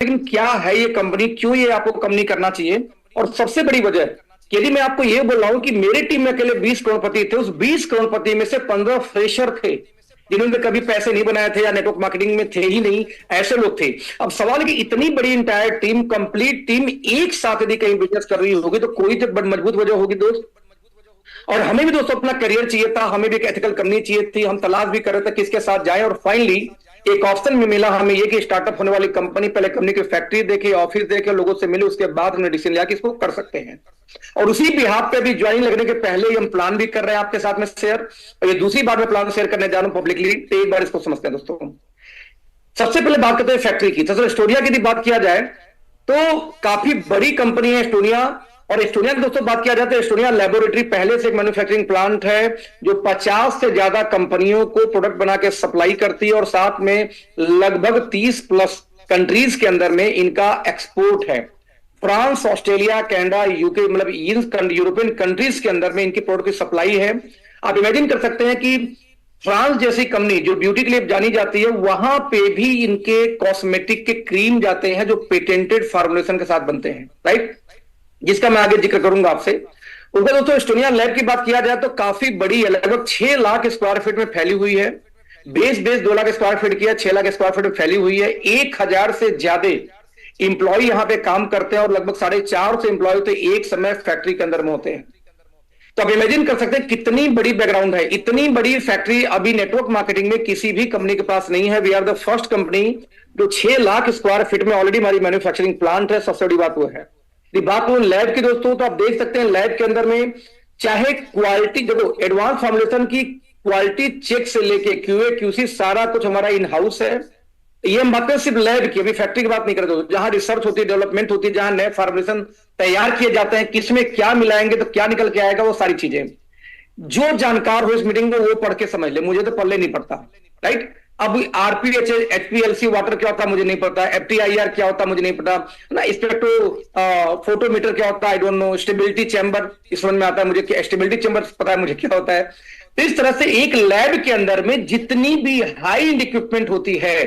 लेकिन क्या है ये कंपनी, क्यों ये आपको कंपनी करना चाहिए। और सबसे बड़ी वजह, यदि मैं आपको ये बोल रहा हूं कि मेरी टीम में अकेले 20 करोड़पति थे, उस 20 करोड़पति में से 15 फ्रेशर थे जिन्होंने कभी पैसे नहीं बनाए थे या नेटवर्क मार्केटिंग में थे ही नहीं, ऐसे लोग थे। अब सवाल है कि इतनी बड़ी इंटायर टीम, कंप्लीट टीम एक साथ यदि कहीं बिजनेस कर रही होगी तो कोई तो बड़ी मजबूत वजह होगी दोस्त। और हमें भी दोस्तों अपना करियर चाहिए था, हमें भी एक एथिकल करनी चाहिए थी, हम तलाश भी कर रहे थे किसके साथ जाए, और फाइनली एक ऑप्शन में मिला हमें ये कि स्टार्टअप होने वाली कंपनी, पहले कंपनी की फैक्ट्री देखे, ऑफिस देखे, लोगों से मिले, उसके बाद हमने डिसीजन लिया कि इसको कर सकते हैं। और उसी बिहाफ पे भी ज्वाइन लगने के पहले ही हम प्लान भी कर रहे हैं आपके साथ में शेयर। और ये दूसरी बार मैं प्लान शेयर करने जा रहा हूं पब्लिकली, तो एक बार इसको समझते हैं दोस्तों। सबसे पहले बात करते हैं फैक्ट्री की। तो एस्टोनिया की बात किया जाए तो काफी बड़ी कंपनी है एस्टोनिया। और एस्टोनिया की दोस्तों बात किया जाए तो एस्टोनिया लेबोरेटरी पहले से एक मैन्युफैक्चरिंग प्लांट है जो 50 से ज्यादा कंपनियों को प्रोडक्ट बना के सप्लाई करती है, और साथ में लगभग 30 प्लस कंट्रीज के अंदर में इनका एक्सपोर्ट है। फ्रांस, ऑस्ट्रेलिया, कनाडा, यूके, मतलब इन यूरोपियन कंट्रीज के अंदर में इनकी प्रोडक्ट की सप्लाई है। आप इमेजिन कर सकते हैं कि फ्रांस जैसी कंपनी जो ब्यूटी के लिए जानी जाती है, वहां पे भी इनके कॉस्मेटिक के क्रीम जाते हैं जो पेटेंटेड फार्मुलेशन के साथ बनते हैं, राइट, जिसका मैं आगे जिक्र करूंगा आपसे। उनका दोस्तों एस्टोनिया लैब की बात किया जाए तो काफी बड़ी है, लगभग 6 लाख स्क्वायर फीट में फैली हुई है। बेस 2 लाख स्क्वायर फीट की है, 6 लाख स्क्वायर फीट में फैली हुई है। 1000 से ज्यादा इंप्लॉय यहां पे काम करते हैं, और लगभग 450 इंप्लॉय तो एक समय फैक्ट्री के अंदर में होते हैं। तो आप इमेजिन कर सकते हैं कितनी बड़ी बैकग्राउंड है। इतनी बड़ी फैक्ट्री अभी नेटवर्क मार्केटिंग में किसी भी कंपनी के पास नहीं है। We are the first company जो 6 लाख स्क्वायर फीट में ऑलरेडी हमारी मैन्युफैक्चरिंग प्लांट है। सबसे बड़ी बात वो है। बात करूं लैब की दोस्तों, तो आप देख सकते हैं लैब के अंदर में चाहे क्वालिटी, देखो एडवांस फॉर्मुलेशन की क्वालिटी चेक से लेके क्यूए क्यूसी सारा कुछ हमारा इन हाउस है। ये हम बात करें सिर्फ लैब की, अभी फैक्ट्री की बात नहीं करते, जहां रिसर्च होती है, डेवलपमेंट होती है, जहां नए फॉर्मुलेशन तैयार किए जाते हैं, किसमें क्या मिलाएंगे तो क्या निकल के आएगा, वो सारी चीजें जो जानकार हो इस मीटिंग में वो पढ़ के समझ ले। मुझे तो पढ़ले नहीं पड़ता, राइट। अब आरपीएच, एचपीएलसी वाटर क्या होता है मुझे नहीं पता, एफटीआईआर क्या होता है मुझे नहीं पता ना, स्पेक्ट्रो फोटोमीटर क्या होता है I don't know, stability chamber इस समझ में आता है मुझे, स्टेबिलिटी चैम्बर पता है मुझे क्या होता है। तो इस तरह से एक लैब के अंदर में जितनी भी हाई एंड इक्विपमेंट होती है,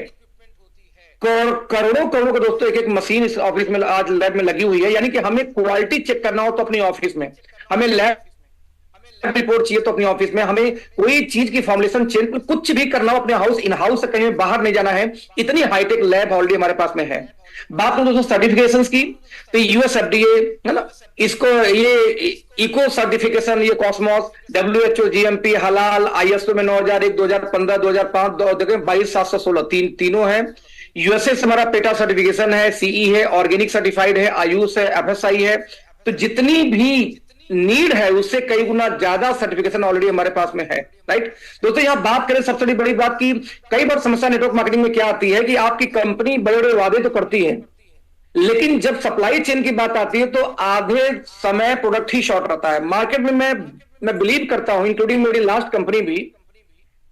करोड़ों करोड़ों का दोस्तों एक एक मशीन इस ऑफिस में आज लैब में लगी हुई है। यानी कि हमें क्वालिटी चेक करना हो तो अपनी ऑफिस में, हमें लैब रिपोर्ट चाहिए तो अपने ऑफिस में, हमें कोई चीज की फॉर्मुलेशन चेंज कुछ भी करना हो अपने हाउस, इन हाउस से कहीं बाहर नहीं जाना है, इतनी हाईटेक लैब ऑलरेडी हमारे पास में है। बात करूं दोस्तों सर्टिफिकेशंस की, तो यूएसएफडीए है ना, इसको ये इको सर्टिफिकेशन, ये कॉस्मोस, डब्ल्यूएचओ, जीएमपी, हलाल, आईएसओ में 9001, 2015, 2005, 22716 तीनों है। यूएसए से हमारा पेटा सर्टिफिकेशन है, सीई है, ऑर्गेनिक सर्टिफाइड है, आयुष है, एफएसआई है। तो जितनी भी नीड है उससे कई गुना ज्यादा सर्टिफिकेशन ऑलरेडी हमारे पास में है, राइट। दोस्तों यहां बात करें सबसे बड़ी बात की, कई बार समस्या नेटवर्क मार्केटिंग में क्या आती है कि आपकी कंपनी बड़े बड़े वादे तो करती है, लेकिन जब सप्लाई चेन की बात आती है तो आधे समय प्रोडक्ट ही शॉर्ट रहता है मार्केट में। मैं बिलीव करता हूं, इंक्लूडिंग मेरी लास्ट कंपनी भी,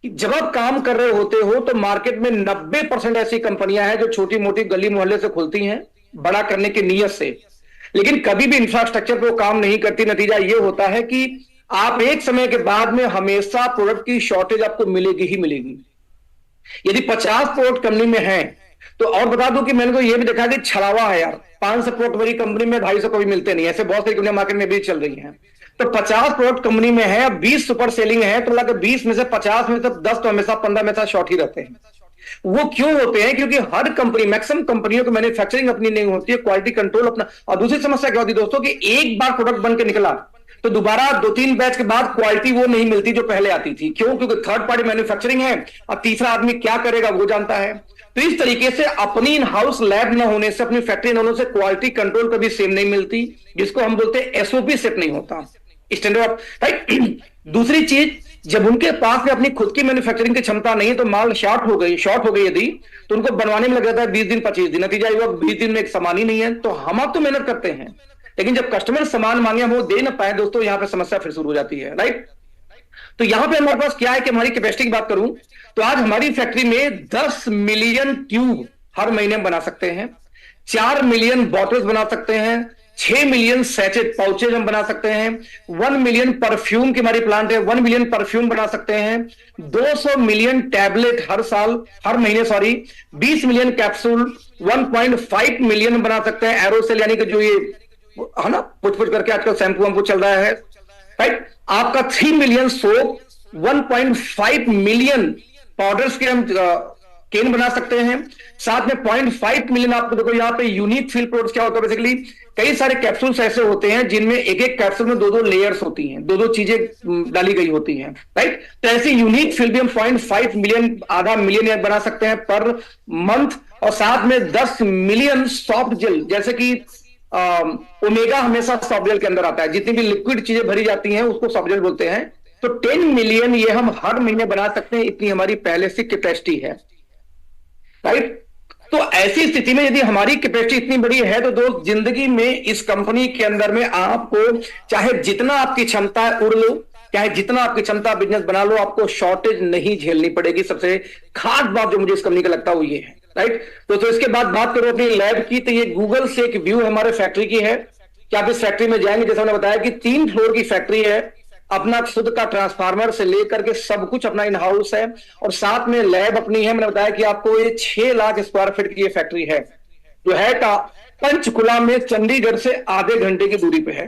कि जब आप काम कर रहे होते हो तो मार्केट में 90% ऐसी कंपनियां हैं जो छोटी मोटी गली मोहल्ले से खुलती हैं बड़ा करने की नीयत से, लेकिन कभी भी इंफ्रास्ट्रक्चर पर काम नहीं करती। नतीजा यह होता है कि आप एक समय के बाद में हमेशा प्रोडक्ट की शॉर्टेज आपको मिलेगी ही मिलेगी। यदि 50 प्रोडक्ट कंपनी में है तो, और बता दूं कि मैंने तो यह भी देखा कि छलावा है यार, 500 प्रोडक्ट मेरी कंपनी में 250 कभी मिलते नहीं, ऐसे बहुत सारी कंपनियां मार्केट में भी चल रही हैं। तो 50 प्रोडक्ट कंपनी में है, 20 सुपर सेलिंग है, तो लगभग 20 में से 50 में से 10 तो हमेशा 15 में से शॉर्ट ही रहते हैं। वो क्यों होते हैं? क्योंकि हर कंपनी, मैक्सिमम कंपनियों की मैन्युफैक्चरिंग अपनी नहीं होती है, क्वालिटी कंट्रोल अपना। और दूसरी समस्या क्या होती है दोस्तों कि एक बार प्रोडक्ट बन के निकला तो दोबारा 2-3 बैच के बाद क्वालिटी वो नहीं मिलती जो पहले आती थी। क्यों? क्योंकि थर्ड पार्टी मैन्युफैक्चरिंग है और तीसरा आदमी क्या करेगा वो जानता है। तो इस तरीके से अपनी इन हाउस लैब न होने से, अपनी फैक्ट्री न होने से क्वालिटी कंट्रोल कभी सेम नहीं मिलती, जिसको हम बोलते हैं एसओपी सेट नहीं होता, स्टैंडर्ड, राइट। दूसरी चीज, जब उनके पास में अपनी खुद की मैन्युफैक्चरिंग की क्षमता नहीं है तो माल शॉर्ट हो गई यदि, तो उनको बनवाने में लग जाता है 20 दिन 25 दिन। नतीजा ये 20 दिन में एक सामान ही नहीं है। तो हम आप तो मेहनत करते हैं, लेकिन जब कस्टमर सामान मांगे हम वो दे ना पाए दोस्तों, यहां पे समस्या फिर शुरू हो जाती है, राइट। तो यहां पे हमारे पास क्या है कि हमारी कैपेसिटी की बात करूं तो आज हमारी फैक्ट्री में 10 मिलियन ट्यूब हर महीने बना सकते हैं, 4 मिलियन बॉटल्स बना सकते हैं, 6 मिलियन सैचेट पाउचेज हम बना सकते हैं। 1 मिलियन परफ्यूम की हमारी प्लांट है, 1 मिलियन परफ्यूम बना सकते हैं। 200 मिलियन टैबलेट हर महीने 20 मिलियन कैप्सूल, 1.5 मिलियन बना सकते हैं एरोसेल, यानी कि जो ये है ना पुछ पुछ करके आजकल शैम्पू वैम्पू चल रहा है, राइट। आपका 3 मिलियन सोप, 1.5 मिलियन पाउडर्स के हम केन बना सकते हैं। साथ में 0.5 मिलियन, आपको देखो यहाँ पे यूनिक फील प्रोडक्ट्स क्या होता है, बेसिकली कई सारे कैप्सूल्स ऐसे होते हैं जिनमें एक एक कैप्सूल में 2-2 लेयर्स होती हैं, 2-2 चीजें डाली गई होती हैं, राइट। तो ऐसी यूनिक फील भी हम 0.5 मिलियन, आधा मिलियन बना सकते हैं पर मंथ। और साथ में 10 मिलियन सॉफ्ट जेल, जैसे कि ओमेगा हमेशा सॉफ्ट जेल के अंदर आता है, जितनी भी लिक्विड चीजें भरी जाती हैं उसको सॉफ्ट जेल बोलते हैं। तो 10 मिलियन ये हम हर महीने बना सकते हैं, इतनी हमारी पहले से कैपेसिटी है, राइट। तो ऐसी स्थिति में यदि हमारी कैपेसिटी इतनी बड़ी है तो दोस्त, जिंदगी में इस कंपनी के अंदर में आपको चाहे जितना आपकी क्षमता है उड़ लो, चाहे जितना आपकी क्षमता बिजनेस बना लो, आपको शॉर्टेज नहीं झेलनी पड़ेगी। सबसे खास बात जो मुझे इस कंपनी का लगता है वो ये है, राइट। तो इसके बाद बात करो अपनी लैब की, तो ये गूगल से एक व्यू हमारे फैक्ट्री की है कि आप इस फैक्ट्री में जाएंगे, जैसा मैंने बताया कि 3 फ्लोर की फैक्ट्री है, अपना खुद का ट्रांसफार्मर से लेकर के सब कुछ अपना इन हाउस है, और साथ में लैब अपनी है। मैंने बताया कि आपको ये 6 लाख स्क्वायर फीट की ये फैक्ट्री है, जो है पंचकुला में, चंडीगढ़ से आधे घंटे की दूरी पे है।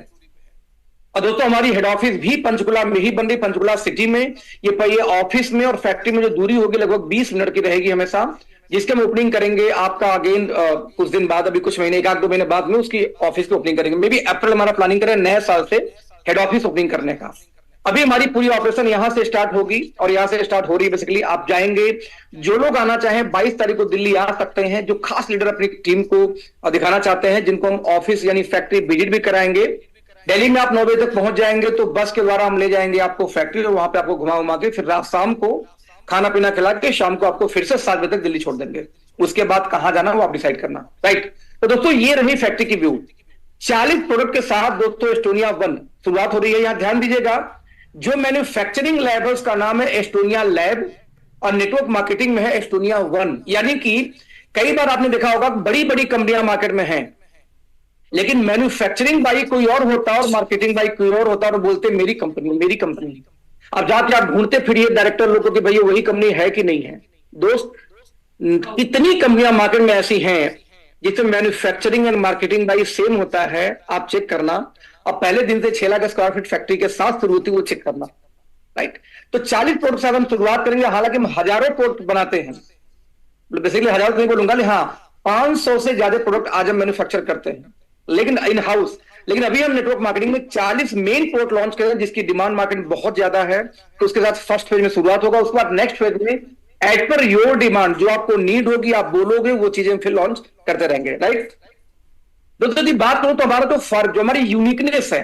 और दोस्तों हमारी हेड ऑफिस भी पंचकुला में ही बन रही, पंचकुला सिटी में। ये ऑफिस में और फैक्ट्री में जो दूरी होगी लगभग 20 मिनट की रहेगी हमेशा, जिसके हम ओपनिंग करेंगे आपका अगेन कुछ दिन बाद, अभी कुछ महीने, 1-2 महीने बाद में उसकी ऑफिस की ओपनिंग करेंगे। मे बी अप्रैल हमारा प्लानिंग करें नए साल से हेड ऑफिस ओपनिंग करने का। अभी हमारी पूरी ऑपरेशन यहां से स्टार्ट होगी, और यहां से स्टार्ट हो रही है। बेसिकली आप जाएंगे, जो लोग आना चाहें 22 तारीख को दिल्ली आ सकते हैं, जो खास लीडर अपनी टीम को दिखाना चाहते हैं, जिनको हम ऑफिस यानी फैक्ट्री विजिट भी कराएंगे। दिल्ली में आप 9 बजे तक पहुंच जाएंगे तो बस के द्वारा हम ले जाएंगे आपको फैक्ट्री, और वहां पे आपको घुमा के फिर रात शाम को खाना पीना खिला के शाम को आपको फिर से 7 बजे तक दिल्ली छोड़ देंगे। उसके बाद कहां जाना वो आप डिसाइड करना, राइट। तो दोस्तों ये रही फैक्ट्री की व्यू। 40 प्रोडक्ट के साथ दोस्तों एस्टोनिया 1 शुरुआत हो रही है। यहां ध्यान दीजिएगा, जो मैन्युफैक्चरिंग लैब है उसका नाम है एस्टोनिया लैब, और नेटवर्क मार्केटिंग में है एस्टोनिया 1। यानी कि कई बार आपने देखा होगा बड़ी बड़ी कंपनियां मार्केट में हैं, लेकिन मैन्युफैक्चरिंग बाई कोई और होता है और मार्केटिंग बाई कोई और होता है, और बोलते मेरी कंपनी मेरी कंपनी। अब जाके आप ढूंढते फिरिए डायरेक्टर लोगों की भैया वही कंपनी है कि नहीं है। दोस्त कितनी कंपनियां मार्केट में ऐसी हैं जिसमें manufacturing and marketing by same होता है, आप चेक करना। और पहले दिन से 6 लाख स्क्वायर फीट फैक्ट्री के साथ शुरू होती है, वो चेक करना, राइट। तो 40 प्रोडक्ट से हम शुरुआत करेंगे, हालांकि हम हजारों प्रोडक्ट बनाते हैं, बेसिकली हजारों नहीं बोलूंगा, हाँ 500 से ज्यादा प्रोडक्ट आज हम मैन्युफैक्चर करते हैं, लेकिन इन हाउस। लेकिन अभी हम नेटवर्क मार्केटिंग में 40 मेन प्रोडक्ट लॉन्च करें, जिसकी डिमांड मार्केट बहुत ज्यादा है। तो उसके साथ फर्स्ट फेज में शुरुआत होगा, उसके बाद नेक्स्ट फेज में एज पर योर डिमांड, जो आपको नीड होगी आप बोलोगे, वो चीजें फिर लॉन्च करते रहेंगे, राइट। दोस्तों यदि बात करूं तो हमारा तो फर्क, जो हमारी यूनिकनेस है,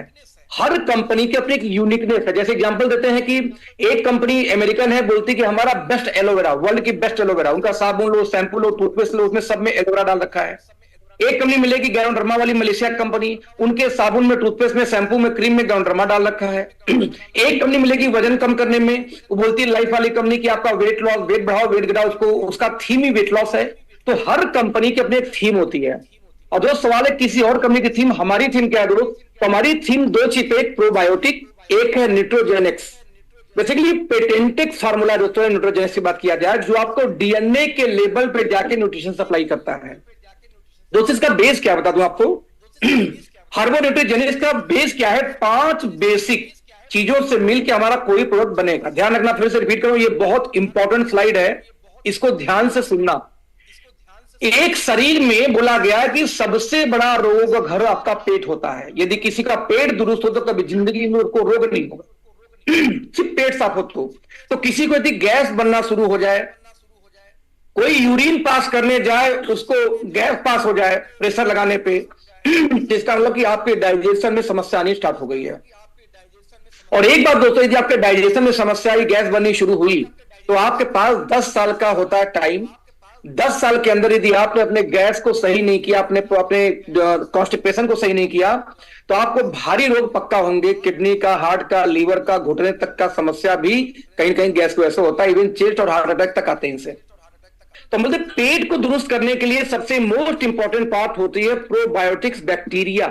हर कंपनी की अपनी एक यूनिकनेस है। जैसे एग्जांपल देते हैं कि एक कंपनी अमेरिकन है, बोलती कि हमारा बेस्ट एलोवेरा, वर्ल्ड की बेस्ट एलोवेरा, उनका साबुन लो, शैंपू लो, टूथपेस्ट लो, उसमें सब में एलोवेरा डाल रखा है। एक कंपनी मिलेगी गैरोडर्मा वाली, मलेशिया कंपनी, उनके साबुन में, टूथपेस्ट में, शैंपू में, क्रीम में गैरोडर्मा डाल रखा है। एक कंपनी मिलेगी वजन कम करने में, वो बोलती है लाइफ वाली कंपनी की आपका वेट लॉस, वेट बढ़ाओ, वेट गिराओ, उसको उसका थीम ही वेट लॉस है। तो हर कंपनी की अपनी एक थीम होती है। और दोस्त सवाल है किसी और कंपनी की थीम, हमारी थीम क्या है दोस्त? तो हमारी थीम 2 चीजें, एक प्रोबायोटिक, एक है न्यूट्रोजेनिक्स। बेसिकली पेटेंटेड फार्मूला दोस्तों न्यूट्रोजेनिक्स की बात किया जाए, जो आपको डीएनए के लेवल पे जाके न्यूट्रिशन सप्लाई करता है। दोस्तों इसका बेस क्या बता दूं आपको? हर्बो न्यूट्रोजेनिक्स का बेस क्या है? 5 बेसिक चीजों से मिलकर हमारा कोई प्रोडक्ट बनेगा। ध्यान रखना, फिर से रिपीट करूं, ये बहुत इंपॉर्टेंट स्लाइड है, इसको ध्यान से सुनना। एक शरीर में बोला गया कि सबसे बड़ा रोग घर आपका पेट होता है। यदि किसी का पेट दुरुस्त हो तो कभी जिंदगी में उसको रोग नहीं होगा, सिर्फ पेट साफ हो तो किसी को यदि गैस बनना शुरू हो जाए, कोई यूरिन पास करने जाए उसको गैस पास हो जाए प्रेशर लगाने पे, जिसका मतलब कि आपके डाइजेशन में समस्या आनी स्टार्ट हो गई है। और एक बात दोस्तों, यदि आपके डाइजेशन में समस्या आई, गैस बननी शुरू हुई, तो आपके पास 10 साल का होता है टाइम। 10 साल के अंदर यदि आपने अपने गैस को सही नहीं किया, अपने कॉन्स्टिपेशन को सही नहीं किया, तो आपको भारी रोग पक्का होंगे, किडनी का, हार्ट का, लीवर का, घुटने तक का समस्या भी कहीं कहीं गैस को ऐसे होता है, इवन चेस्ट और हार्ट अटैक तक आते हैं इनसे। तो मतलब पेट को दुरुस्त करने के लिए सबसे मोस्ट इंपॉर्टेंट पार्ट होती है प्रोबायोटिक्स बैक्टीरिया।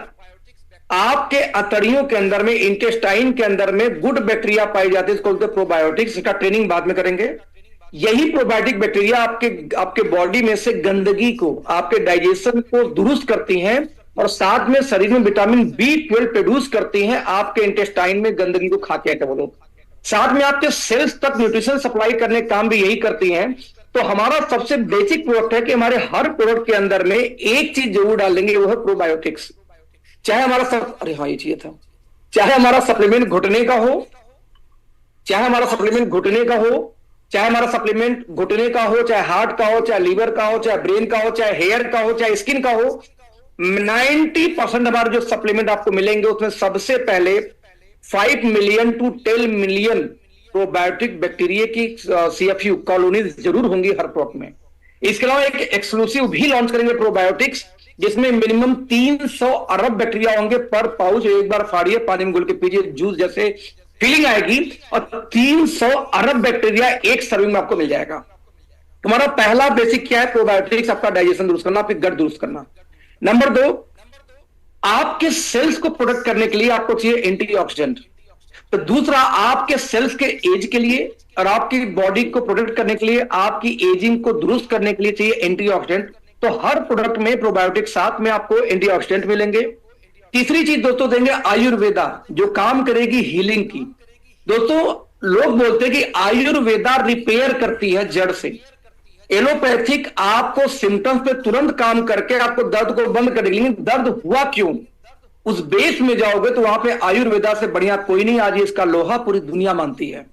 आपके अतड़ियों के अंदर में, इंटेस्टाइन के अंदर में गुड बैक्टीरिया पाई जाती है, इसको बोलते हैं प्रोबायोटिक्स। इसका ट्रेनिंग बाद में करेंगे। यही प्रोबायोटिक बैक्टीरिया आपके बॉडी में से गंदगी को, आपके डाइजेशन को दुरुस्त करती हैं और साथ में शरीर में विटामिन B12 प्रोड्यूस करती हैं आपके इंटेस्टाइन में गंदगी को खा के वो लोग। साथ में आपके सेल्स तक न्यूट्रिशन सप्लाई करने का काम भी यही करती हैं। तो हमारा सबसे बेसिक प्रोडक्ट है कि हमारे हर प्रोडक्ट के अंदर में एक चीज जरूर डालेंगे, वो है प्रोबायोटिक्स। चाहे हमारा अरे हाँ ये चाहिए था, चाहे हमारा सप्लीमेंट घुटने का हो, चाहे हमारा सप्लीमेंट घुटने का हो, चाहे हमारा सप्लीमेंट घुटने का हो, चाहे हार्ट का हो, चाहे लीवर का हो, चाहे ब्रेन का हो, चाहे हेयर का हो, चाहे स्किन का हो, 90% हमारे जो सप्लीमेंट आपको मिलेंगे उसमें सबसे पहले 5 million to 10 million probiotic bacteria की CFU कॉलोनीज जरूर होंगी हर प्रोडक्ट में। इसके अलावा एक एक्सक्लूसिव भी लॉन्च करेंगे प्रोबायोटिक्स, जिसमें मिनिमम 300 अरब बैक्टीरिया होंगे पर पाउच। एक बार फाड़िए, पानी में घुल के पीजिए, जूस जैसे फीलिंग आएगी, और 300 अरब बैक्टीरिया एक सर्विंग में आपको मिल जाएगा। तुम्हारा पहला बेसिक क्या है? प्रोबायोटिक्स, आपका डाइजेशन दुरुस्त करना, आपकी गट दुरुस्त करना। नंबर 2, आपके सेल्स को प्रोटेक्ट करने के लिए आपको चाहिए एंटीऑक्सीडेंट। तो दूसरा, आपके सेल्स के एज के लिए और आपकी बॉडी को प्रोटेक्ट करने के लिए, आपकी एजिंग को दुरुस्त करने के लिए चाहिए एंटीऑक्सीडेंट। तो हर प्रोडक्ट में प्रोबायोटिक साथ में आपको एंटीऑक्सीडेंट मिलेंगे। तीसरी चीज दोस्तों देंगे आयुर्वेदा, जो काम करेगी हीलिंग की। दोस्तों लोग बोलते हैं कि आयुर्वेदा रिपेयर करती है जड़ से। एलोपैथिक आपको सिम्टम्स पे तुरंत काम करके आपको दर्द को बंद कर देगी, लेकिन दर्द हुआ क्यों, उस बेस में जाओगे तो वहां पे आयुर्वेदा से बढ़िया कोई नहीं। आज इसका लोहा पूरी दुनिया मानती है।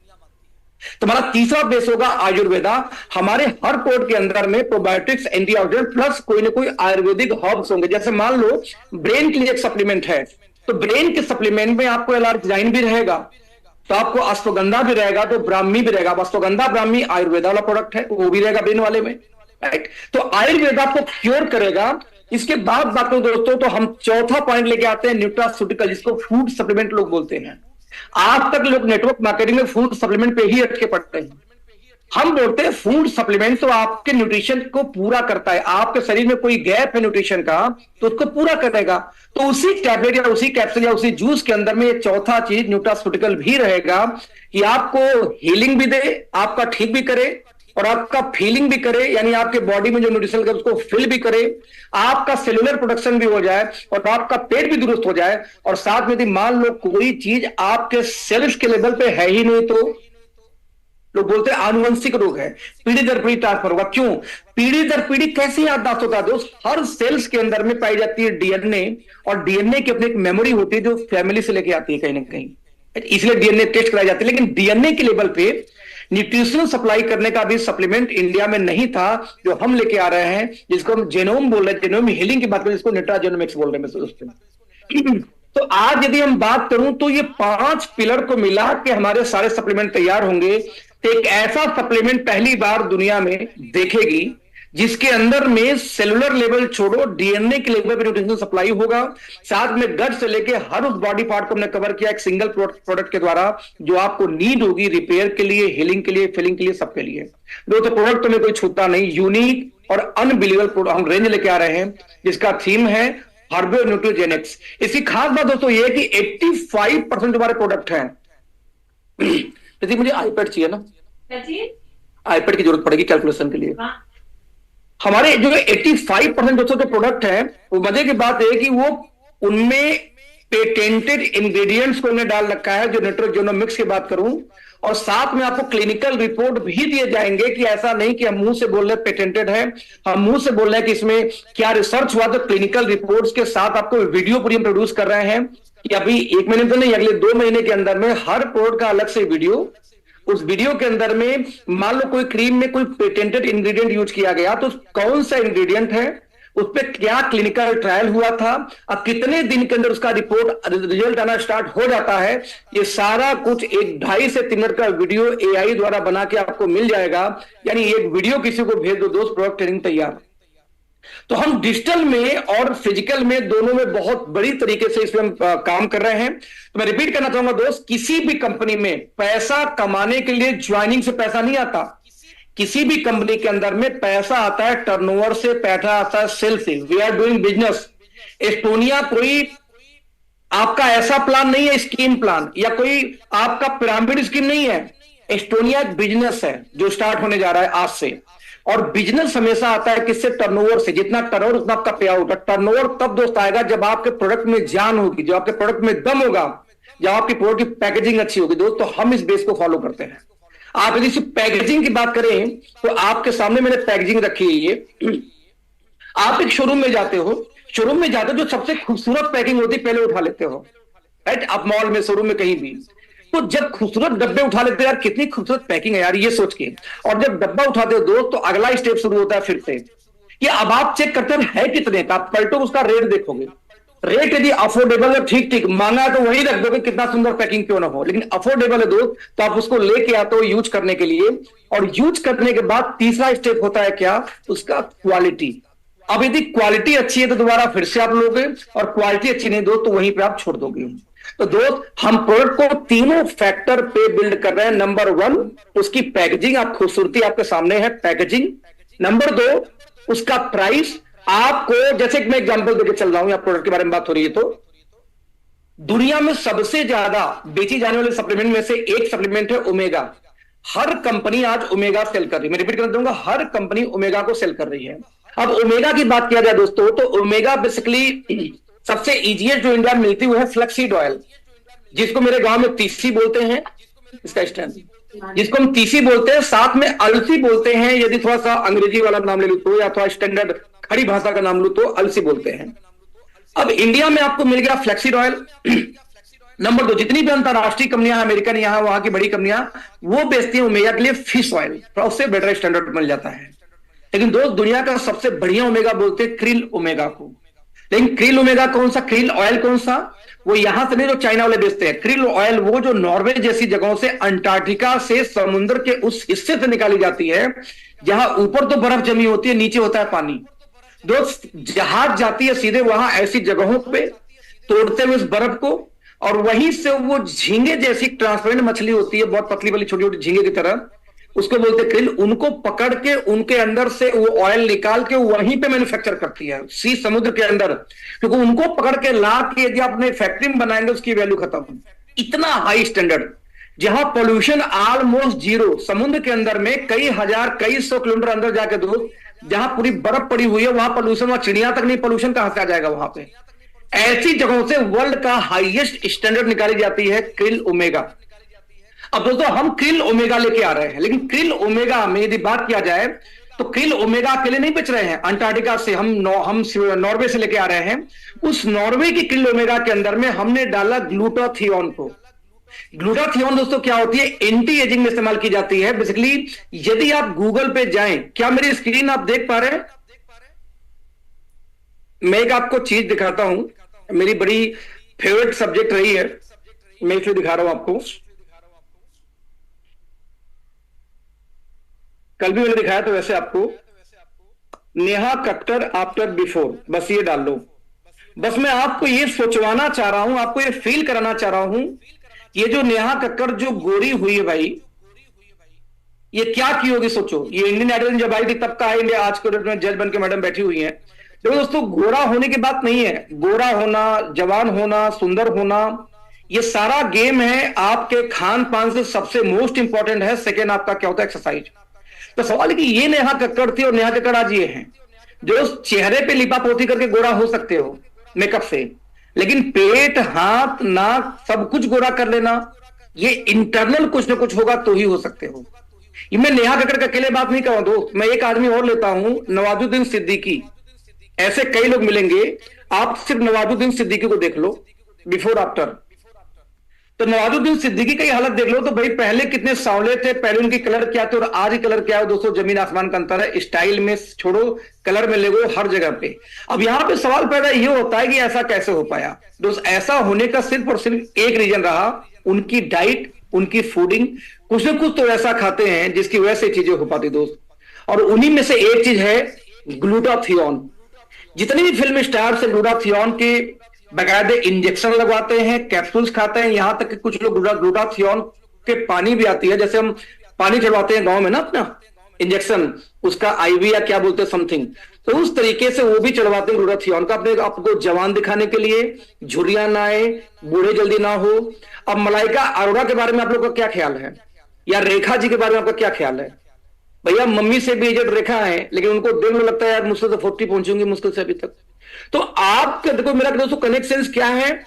तुम्हारा तीसरा बेस होगा आयुर्वेदा। हमारे हर कोड के अंदर में प्रोबायोटिक्स, एंटीऑक्सीडेंट प्लस कोई ना कोई आयुर्वेदिक हर्ब्स होंगे। जैसे मान लो ब्रेन के लिए एक सप्लीमेंट है, तो ब्रेन के सप्लीमेंट में आपको एलार्जिनाइन भी रहेगा, तो आपको अश्वगंधा भी रहेगा, तो ब्राह्मी भी रहेगा। अश्वगंधा ब्राह्मी आयुर्वेदा वाला प्रोडक्ट है, वो भी रहेगा ब्रेन वाले में, राइट। तो आयुर्वेदा को क्योर करेगा। इसके बाद बात करो दोस्तों, तो हम चौथा पॉइंट लेके आते हैं न्यूट्रास्यूटिकल, जिसको फूड सप्लीमेंट लोग बोलते हैं। आज तक लोग नेटवर्क मार्केटिंग में फूड सप्लीमेंट पे ही अटके पड़ते हैं। हम बोलते हैं फूड सप्लीमेंट तो आपके न्यूट्रिशन को पूरा करता है। आपके शरीर में कोई गैप है न्यूट्रिशन का, तो उसको पूरा करेगा। तो उसी टैबलेट या उसी कैप्सूल या उसी जूस के अंदर में ये चौथा चीज न्यूट्रास्यूटिकल भी रहेगा कि आपको हीलिंग भी दे, आपका ठीक भी करे और आपका फीलिंग भी करे, यानी आपके बॉडी में जो न्यूट्रिशन है उसको फिल भी करे, आपका सेलुलर प्रोडक्शन भी हो जाए और आपका पेट भी दुरुस्त हो जाए। और साथ में यदि मान लो कोई चीज आपके सेल्स के लेवल पे है ही नहीं, तो लोग बोलते हैं आनुवंशिक रोग है, पीढ़ी दर पीढ़ी ट्रांसफर होगा। क्यों? पीढ़ी दर पीढ़ी कैसे याददाश्त होता है दोस्त? हर सेल्स के अंदर में पाई जाती है डीएनए, और डीएनए की अपनी एक मेमोरी होती है जो फैमिली से लेके आती है कहीं ना कहीं, इसलिए डीएनए टेस्ट कराई जाती है। लेकिन डीएनए के लेवल पे न्यूट्रिशन सप्लाई करने का भी सप्लीमेंट इंडिया में नहीं था, जो हम लेके आ रहे हैं, जिसको हम जेनोम बोल रहे हैं, जेनोम हीलिंग की बात करें, जिसको न्यूट्राजेनोमिक्स बोल रहे हैं दोस्तों। तो आज यदि हम बात करूं तो ये 5 पिलर को मिला के हमारे सारे सप्लीमेंट तैयार होंगे। तो एक ऐसा सप्लीमेंट पहली बार दुनिया में देखेगी जिसके अंदर में सेलुलर लेवल छोड़ो, डीएनए के लेवल पे न्यूट्रिशन सप्लाई होगा, साथ में गट से लेके हर उस बॉडी पार्ट को हमने कवर किया एक सिंगल प्रोडक्ट के द्वारा, जो आपको नीड होगी रिपेयर के लिए, हीलिंग के लिए, फिलिंग के लिए, सबके लिए। दोस्तों प्रोडक्ट तो में कोई छूटा नहीं, यूनिक और अनबिलीवेबल हम रेंज लेके आ रहे हैं, जिसका थीम है हर्बो न्यूट्रोजेनिक्स। इसकी खास बात दोस्तों ये है कि 85% हमारे प्रोडक्ट हैं। यदि मुझे आईपैड चाहिए ना, आईपैड की जरूरत पड़ेगी कैलकुलेशन के लिए। हमारे जो 85% दोस्तों जो प्रोडक्ट है, वो मजे की बात है कि वो उनमें पेटेंटेड इंग्रेडिएंट्स को उन्हें डाल रखा है, जो न्यूट्रोजेनोमिक्स की बात करूं, और साथ में आपको क्लिनिकल रिपोर्ट भी दिए जाएंगे कि ऐसा नहीं कि हम मुंह से बोल रहे पेटेंटेड है, हम मुंह से बोल रहे हैं कि इसमें क्या रिसर्च हुआ, तो क्लिनिकल रिपोर्ट्स के साथ आपको वीडियो पूरी हम प्रोड्यूस कर रहे हैं कि अभी 1 महीने तो नहीं, अगले 2 महीने के अंदर में हर प्रोडक्ट का अलग से वीडियो। उस वीडियो के अंदर में मान लो कोई क्रीम में कोई पेटेंटेड इंग्रेडिएंट यूज किया गया, तो कौन सा इंग्रेडिएंट है, उस पर क्या क्लिनिकल ट्रायल हुआ था, अब कितने दिन के अंदर उसका रिजल्ट आना स्टार्ट हो जाता है, ये सारा कुछ एक 2.5 से 3 मिनट का वीडियो एआई द्वारा बना के आपको मिल जाएगा। यानी एक वीडियो किसी को भेज दो, दोस्त प्रोडक्ट ट्रेनिंग तैयार। तो हम डिजिटल में और फिजिकल में दोनों में बहुत बड़ी तरीके से इसमें हम काम कर रहे हैं। तो मैं रिपीट करना चाहूंगा दोस्त, किसी भी कंपनी में पैसा कमाने के लिए ज्वाइनिंग से पैसा नहीं आता, किसी भी कंपनी के अंदर में पैसा आता है टर्नओवर से, पैसा आता है सेल से। We are doing business. Estonia कोई आपका ऐसा प्लान नहीं है, स्कीम प्लान या कोई आपका पिरामिड स्कीम नहीं है। एस्टोनिया बिजनेस है जो स्टार्ट होने जा रहा है आज से। और बिजनेस हमेशा आता है किससे? टर्नओवर से। जितना टर्नओवर उतना आपका पे आउट है। टर्नओवर तब दोस्त आएगा जब आपके प्रोडक्ट में जान होगी, जब आपके प्रोडक्ट में दम होगा, जब आपकी प्रोडक्ट की पैकेजिंग अच्छी होगी दोस्त। तो हम इस बेस को फॉलो करते हैं। आप यदि सिर्फ पैकेजिंग की बात करें तो आपके सामने मैंने पैकेजिंग रखी है ये। आप एक शोरूम में जाते हो, शोरूम में जाते हो जो सबसे खूबसूरत पैकिंग होती है पहले उठा लेते हो, राइट? आप मॉल में, शोरूम में, कहीं भी। तो जब खूबसूरत डब्बे उठा लेते हो, यार कितनी खूबसूरत पैकिंग है यार, ये सोच के। और जब डब्बा उठाते हो दोस्त तो अगला स्टेप शुरू होता है फिर से कि अब आप चेक करते है कितने का। आप पलटो, उसका रेट देखोगे। रेट यदि अफोर्डेबल है, ठीक ठीक मांगा है तो वही रख दोगे, कितना सुंदर पैकिंग क्यों ना हो। लेकिन अफोर्डेबल है दोस्त तो आप उसको लेके आते हो यूज करने के लिए। और यूज करने के बाद तीसरा स्टेप होता है क्या? उसका क्वालिटी। अब यदि क्वालिटी अच्छी है तो दोबारा फिर से आप लोगे, और क्वालिटी अच्छी नहीं दोस्त तो वहीं पे आप छोड़ दोगे। तो दोस्त हम प्रोडक्ट को तीनों फैक्टर पे बिल्ड कर रहे हैं। नंबर 1 उसकी पैकेजिंग, आप खूबसूरती आपके सामने है पैकेजिंग। नंबर 2 उसका प्राइस। आपको जैसे कि मैं एग्जांपल देके चल रहा हूं, या प्रोडक्ट के बारे में बात हो रही है, तो दुनिया में सबसे ज्यादा बेची जाने वाले सप्लीमेंट में से एक सप्लीमेंट है ओमेगा। हर कंपनी आज ओमेगा सेल कर रही है। मैं रिपीट कर दूंगा, हर कंपनी ओमेगा को सेल कर रही है। अब ओमेगा की बात किया जाए दोस्तों तो ओमेगा बेसिकली सबसे इजीएस्ट जो इंडिया में मिलती हुई है फ्लैक्सीड ऑयल, जिसको मेरे गांव में तीसी बोलते हैं, इसका स्टैंड, जिसको हम तीसी बोलते हैं, साथ में अलसी बोलते हैं। यदि थोड़ा सा अंग्रेजी वाला नाम ले लू तो, या थोड़ा स्टैंडर्ड खड़ी भाषा का नाम लू तो अलसी बोलते हैं। अब इंडिया में आपको मिल गया फ्लैक्सीड ऑयल। नंबर 2 जितनी भी अंतरराष्ट्रीय कंपनियां, अमेरिकन यहां वहां की बड़ी कंपनियां, वो बेचती हैं ओमेगा के लिए फिश ऑयल, उससे बेटर स्टैंडर्ड मिल जाता है। लेकिन दोस्त दुनिया का सबसे बढ़िया ओमेगा बोलते हैं क्रिल ओमेगा को। लेकिन क्रिल ओमेगा कौन सा? क्रिल ऑयल कौन सा? वो यहां से नहीं जो चाइना वाले बेचते हैं। क्रिल ऑयल वो जो नॉर्वे जैसी जगहों से, अंटार्कटिका से, समुद्र के उस हिस्से से निकाली जाती है जहां ऊपर तो बर्फ जमी होती है, नीचे होता है पानी। दोस्त जहाज जाती है सीधे वहां ऐसी जगहों पे, तोड़ते हुए उस बर्फ को, और वहीं से वो झींगे जैसी ट्रांसपेरेंट मछली होती है, बहुत पतली वाली छोटी छोटी झींगे की तरह, उसको बोलते क्रिल। उनको पकड़ के उनके अंदर से वो ऑयल निकाल के वहीं पे मैन्युफैक्चर करती है, सी समुद्र के अंदर। क्योंकि उनको पकड़ के ला के यदि अपने फैक्ट्री में बनाएंगे उसकी वैल्यू खत्म। इतना हाई स्टैंडर्ड, जहां पोल्यूशन ऑलमोस्ट जीरो, समुद्र के अंदर में कई हजार कई सौ किलोमीटर अंदर जाके दो, जहां पूरी बर्फ पड़ी हुई है, वहां पोल्यूशन, वहां चिड़िया तक नहीं, पोल्यूशन कहां से आ जाएगा वहां पे। ऐसी जगहों से वर्ल्ड का हाईएस्ट स्टैंडर्ड निकाली जाती है क्रिल ओमेगा। अब दोस्तों हम क्रिल ओमेगा लेके आ रहे हैं, लेकिन क्रिल ओमेगा में यदि बात किया जाए तो क्रिल ओमेगा अकेले नहीं बेच रहे हैं। अंटार्कटिका से हम नॉर्वे से लेके आ रहे हैं। उस नॉर्वे की क्रिल ओमेगा के अंदर में हमने डाला ग्लूटाथियोन को। ग्लूटाथियोन दोस्तों क्या होती है? एंटी एजिंग में इस्तेमाल की जाती है। बेसिकली यदि आप गूगल पे जाएं, क्या मेरी स्क्रीन आप देख पा रहे हैं? मैं एक आपको चीज दिखाता हूं, मेरी बड़ी फेवरेट सब्जेक्ट रही है, मैं इसलिए दिखा रहा हूं आपको। कल भी मैंने दिखाया था वैसे आपको। नेहा कक्कर आफ्टर बिफोर, बस ये डाल लो। बस मैं आपको ये सोचवाना चाह रहा हूं, आपको ये फील कराना चाह रहा हूं, ये जो नेहा कक्कर जो गोरी हुई है भाई, ये क्या की होगी सोचो। ये इंडियन आइडल जब आई थी तब का इंडिया, आज के डेट में जज बन के मैडम बैठी हुई है। देखो दोस्तों, गोरा होने की बात नहीं है। गोरा होना, जवान होना, सुंदर होना, ये सारा गेम है आपके खान पान से सबसे मोस्ट इंपॉर्टेंट है। सेकेंड आपका क्या होता है? एक्सरसाइज। तो सवाल है कि ये नेहा कक्कड़ थी और नेहा कक्कड़ आज ये हैं जो चेहरे पे लिपापोती करके गोरा हो सकते हो मेकअप से, लेकिन पेट, हाथ, नाक सब कुछ गोरा कर लेना, ये इंटरनल कुछ ना कुछ होगा तो ही हो सकते हो। ये मैं नेहा कक्कड़ का अकेले बात नहीं कर रहा दोस्त, मैं एक आदमी और लेता हूं, नवाजुद्दीन सिद्दीकी। ऐसे कई लोग मिलेंगे, आप सिर्फ नवाजुद्दीन सिद्दीकी को देख लो बिफोर आफ्टर। तो नवाजुद्दीन सिद्दीकी की हालत देख लो तो भाई पहले कितने सांवले थे, पहले उनकी कलर क्या थे और आज ही कलर क्या है दोस्तों, जमीन आसमान का अंतर है। स्टाइल में छोड़ो, कलर में ले गो हर जगह पे। अब यहां पे सवाल पैदा ये होता है कि ऐसा कैसे हो पाया दोस्त? ऐसा होने का सिर्फ और सिर्फ एक रीजन रहा, उनकी डाइट, उनकी फूडिंग। कुछ ना कुछ तो ऐसा खाते हैं जिसकी वजह से चीजें हो पाती दोस्त, और उन्हीं में से एक चीज है ग्लूटाथियोन। जितने भी फिल्म स्टार से ग्लूटाथियोन के बकायदे इंजेक्शन लगवाते हैं, कैप्सूल्स खाते हैं, यहां तक कि कुछ लोग ग्लूटाथियोन के पानी भी आती है, जैसे हम पानी चढ़वाते हैं गांव में ना अपना इंजेक्शन, उसका आईवी या क्या बोलते हैं समथिंग, तो उस तरीके से वो भी चढ़वाते हैं ग्लूटाथियोन का अपने आपको जवान दिखाने के लिए, झुर्रियां ना आए, बूढ़े जल्दी ना हो। अब मलाइका अरोड़ा के बारे में आप लोग का क्या ख्याल है, या रेखा जी के बारे में आपका क्या ख्याल है? भैया मम्मी से भी एजेड रेखा है, लेकिन उनको देखने लगता है यार मुझसे तो 40 पहुंचूंगी मुश्किल से अभी तक। तो आपके देखो मेरा दोस्तों कनेक्शन क्या है,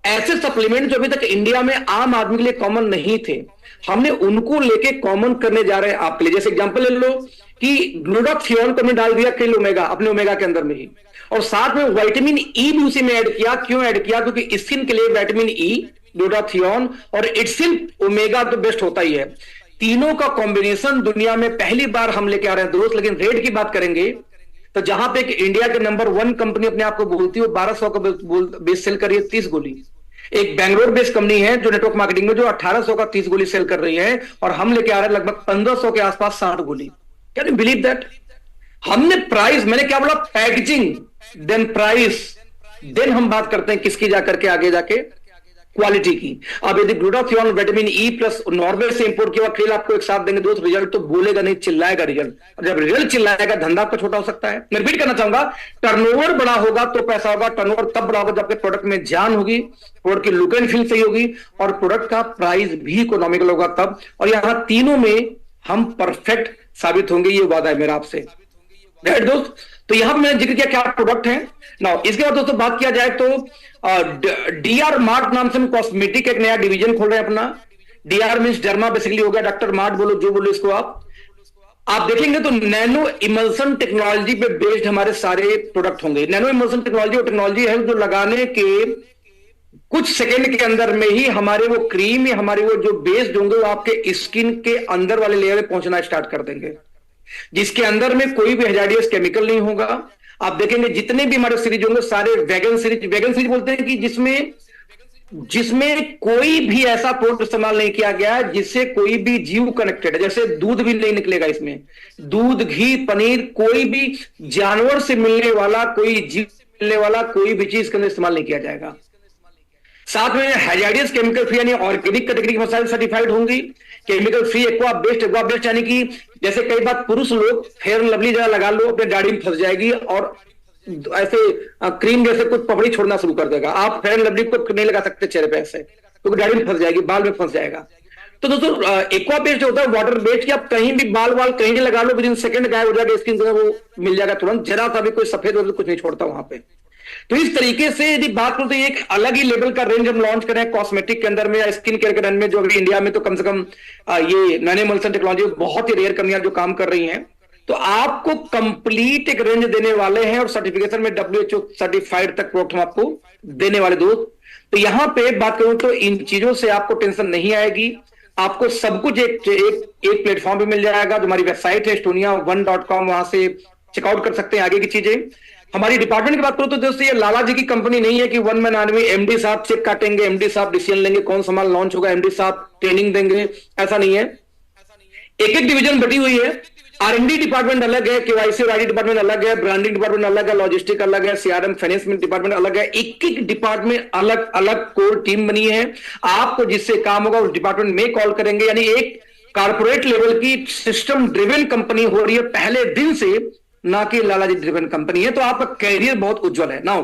ऐसे सप्लीमेंट जो अभी तक इंडिया में आम आदमी के लिए कॉमन नहीं थे, हमने उनको लेके कॉमन करने जा रहे हैं आपके लिए। जैसे एग्जांपल ले लो कि ग्लूटाथियोन को हमने डाल दिया किल ओमेगा अपने ओमेगा के अंदर में ही, और साथ में विटामिन ई भी उसी में ऐड किया। क्यों ऐड किया? क्योंकि स्किन के लिए विटामिन ई, ग्लूटाथियोन और इट्सिल्फ ओमेगा तो बेस्ट होता ही है। तीनों का कॉम्बिनेशन दुनिया में पहली बार हम लेके आ रहे हैं दोस्त। लेकिन रेट की बात करेंगे तो जहां पे इंडिया के नंबर 1 कंपनी अपने आप को बोलती है, 1200 का बेस सेल कर रही है 30 गोली। एक बैंगलोर बेस्ड कंपनी है जो नेटवर्क मार्केटिंग में जो 1800 का 30 गोली सेल कर रही है, और हम लेके आ रहे हैं लगभग 1500 के आसपास 60 गोली। Can you believe that? हमने प्राइस, मैंने क्या बोला, पैकेजिंग देन प्राइस, देन हम बात करते हैं किसकी जाकर के आगे जाके क्वालिटी की। अब यदि glutathione vitamin E plus Norway से इंपोर्ट किया हुआ क्रिल आपको एक साथ देंगे दोस्त, रिजल्ट तो बोलेगा नहीं, चिल्लाएगा रिजल्ट। और जब रिजल्ट चिल्लाएगा धंधा आपका छोटा हो सकता है। मैं रिपीट करना चाहूंगा, टर्नओवर बड़ा होगा तो पैसा होगा। टर्नओवर तब बड़ा होगा जब आपके प्रोडक्ट में जान होगी, प्रोडक्ट की लुक एंड फील सही होगी, और प्रोडक्ट का प्राइस भी इकोनॉमिकल होगा तब। और यहां तीनों में हम परफेक्ट साबित होंगे, ये वादा है मेरा आपसे, राइट दोस्त? तो यहां पर मैंने जिक्र किया क्या प्रोडक्ट है ना। इसके बाद दोस्तों बात किया जाए तो डीआर मार्ट नाम से हम कॉस्मेटिक एक नया डिवीजन खोल रहे हैं अपना। डीआर मींस डर्मा बेसिकली हो गया, डॉक्टर मार्ट बोलो जो बोलो इसको आप देखेंगे तो नैनो इमल्सन टेक्नोलॉजी पे बेस्ड हमारे सारे प्रोडक्ट होंगे। नैनो इमल्सन टेक्नोलॉजी और टेक्नोलॉजी है जो लगाने के कुछ सेकंड के अंदर में ही हमारे वो क्रीम या हमारे वो जो बेस्ड होंगे वो आपके स्किन के अंदर वाले लेयर में पहुंचना स्टार्ट कर देंगे, जिसके अंदर में कोई भी हैजार्डियस केमिकल नहीं होगा। आप देखेंगे जितने भी हमारे सीरीज होंगे सारे वेगन सीरीज बोलते हैं कि जिसमें कोई भी ऐसा प्रोडक्ट इस्तेमाल नहीं किया गया जिससे कोई भी जीव कनेक्टेड है। जैसे दूध भी नहीं निकलेगा इसमें, दूध, घी, पनीर, कोई भी जानवर से मिलने वाला, कोई जीव मिलने वाला कोई भी चीज इसके अंदर इस्तेमाल नहीं किया जाएगा। साथ में हैजार्डियस केमिकल फ्री यानी ऑर्गेनिक कैटेगरी की मसाले सर्टिफाइड होंगी। केमिकल फ्री एक्वा बेस्ड यानी कि जैसे कई बार पुरुष लोग फेयर एंड लवली जरा लगा लो अपने दाढ़ी में फंस जाएगी और ऐसे क्रीम जैसे कुछ पपड़ी छोड़ना शुरू कर देगा। आप फेयर एंड लवली को नहीं लगा सकते चेहरे पे ऐसे, क्योंकि दाढ़ी में फंस जाएगी, बाल में फंस जाएगा। तो दोस्तों एक्वा बेस्ड होता है वाटर बेस्ड, कि आप कहीं भी बाल कहीं भी लगा लो, विद इन सेकंड गायब हो जाएगा, स्किन जो है वो मिल जाएगा तुरंत, जरा सा भी कोई सफेद हो कुछ नहीं छोड़ता वहां पे। तो इस तरीके से यदि बात करो तो एक अलग ही लेवल का रेंज हम लॉन्च करें कॉस्मेटिक के अंदर में या स्किन केयर के अंदर में, जो अभी इंडिया में तो कम से कम ये नैनो इमल्सन टेक्नोलॉजी बहुत ही रेयर कंपनियां जो काम कर रही हैं। तो आपको कंप्लीट एक रेंज देने वाले हैं और सर्टिफिकेशन में WHO सर्टिफाइड तक प्रोडक्ट हम आपको देने वाले दोस्त। तो यहां पे बात करूं तो इन चीजों से आपको टेंशन नहीं आएगी, आपको सब कुछ एक प्लेटफॉर्म पे मिल जाएगा। जो हमारी वेबसाइट है estonia1.com, वहां से चेकआउट कर सकते हैं आगे की चीजें। हमारी डिपार्टमेंट की बात करो तो दोस्तों ये लाला जी की कंपनी नहीं है कि वन मैन आर्मी, एमडी साहब चेक काटेंगे, एमडी साहब डिसीजन लेंगे कौन सा माल लॉन्च होगा, एमडी साहब ट्रेनिंग देंगे, ऐसा नहीं है। एक एक डिवीजन बटी हुई है। R&D डिपार्टमेंट अलग है, केवाईसी और आईडी डिपार्टमेंट अलग है, ब्रांडिंग डिपार्टमेंट अलग है, लॉजिस्टिक अलग है, सीआरएम फाइनेंस डिपार्टमेंट अलग है। एक एक डिपार्टमेंट अलग अलग कोर टीम बनी है। आपको जिससे काम होगा उस डिपार्टमेंट में कॉल करेंगे, यानी एक कारपोरेट लेवल की सिस्टम ड्रिवन कंपनी हो रही है पहले दिन से, ना कि लाला जी ड्रिवन कंपनी है। तो आपका कैरियर बहुत उज्जवल है। नाउ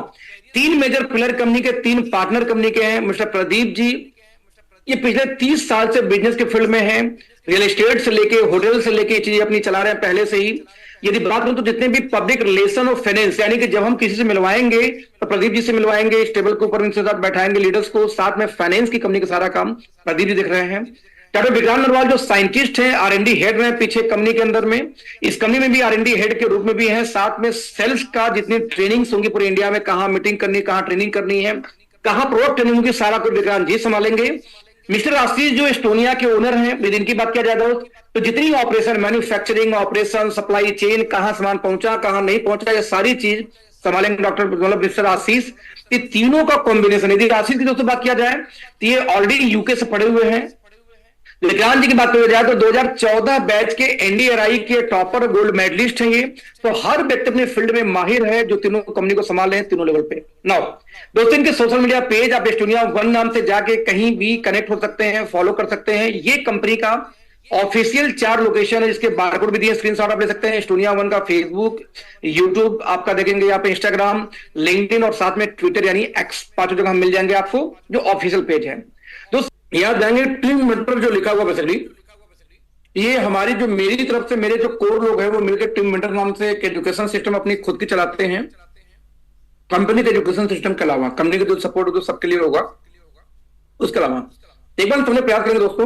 3 मेजर पिलर कंपनी के 3 पार्टनर कंपनी के हैं। मिस्टर प्रदीप जी ये पिछले 30 साल से बिजनेस के फील्ड में हैं, रियल एस्टेट से लेके होटल से लेके चीजें अपनी चला रहे हैं पहले से ही। यदि बात करूं तो जितने भी पब्लिक रिलेशन और फाइनेंस, यानी कि जब हम किसी से मिलवाएंगे तो प्रदीप जी से मिलवाएंगे, इस टेबल के ऊपर इनके साथ बैठाएंगे लीडर्स को, साथ में फाइनेंस की कंपनी का सारा काम प्रदीप जी देख रहे हैं। डॉक्टर विक्रांत नरवाल जो साइंटिस्ट हैं, R&D हेड रहे पीछे कंपनी के अंदर में, इस कंपनी में भी R&D हेड के रूप में भी हैं। साथ में सेल्स का जितनी ट्रेनिंग्स होंगी पूरे इंडिया में, कहां मीटिंग करनी, कहां ट्रेनिंग करनी है, कहां प्रोडक्ट ट्रेनिंग होगी, सारा कुछ विक्रांत जी संभालेंगे। मिस्टर आशीष जो एस्टोनिया के ओनर हैं, यदि इनकी बात किया जाए तो जितनी operation, manufacturing operation, supply chain, कहां सामान पहुंचा कहां नहीं पहुंचा, ये सारी चीज संभालेंगे डॉक्टर मतलब मिस्टर आशीष। ये तीनों का कॉम्बिनेशन, यदि आशीष की दोस्तों बात किया जाए तो ये ऑलरेडी यूके से पढ़े हुए हैं। विक्रांत जी की बात की जाए तो 2014 बैच के NDRI के टॉपर गोल्ड मेडलिस्ट हैं ये। तो हर व्यक्ति अपने फील्ड में माहिर है जो तीनों कंपनी को संभाल रहे हैं तीनों लेवल पे। नाउ दोस्तों इनके सोशल मीडिया पेज आप एस्टोनिया 1 नाम से जाके कहीं भी कनेक्ट हो सकते हैं, फॉलो कर सकते हैं। ये कंपनी का ऑफिशियल 4 लोकेशन है, जिसके बारकोड भी दिए, स्क्रीनशॉट आप ले सकते हैं। एस्टोनिया वन का फेसबुक, यूट्यूब आपका देखेंगे यहाँ पे, इंस्टाग्राम, लिंक्डइन और साथ में ट्विटर यानी एक्स, 5 जगह मिल जाएंगे आपको, जो ऑफिशियल पेज है। तो यहाँ जाएंगे टीम मेंटर जो लिखा हुआ बेसिकली, ये हमारी जो मेरी तरफ से मेरे जो कोर लोग हैं वो मिलकर टीम मेंटर नाम से एक एजुकेशन सिस्टम अपनी खुद की चलाते हैं। कंपनी के एजुकेशन सिस्टम के अलावा कंपनी के जो सपोर्ट हो तो सबके लिए होगा। उसके अलावा एक बार तुमने प्रयास करेंगे दोस्तों,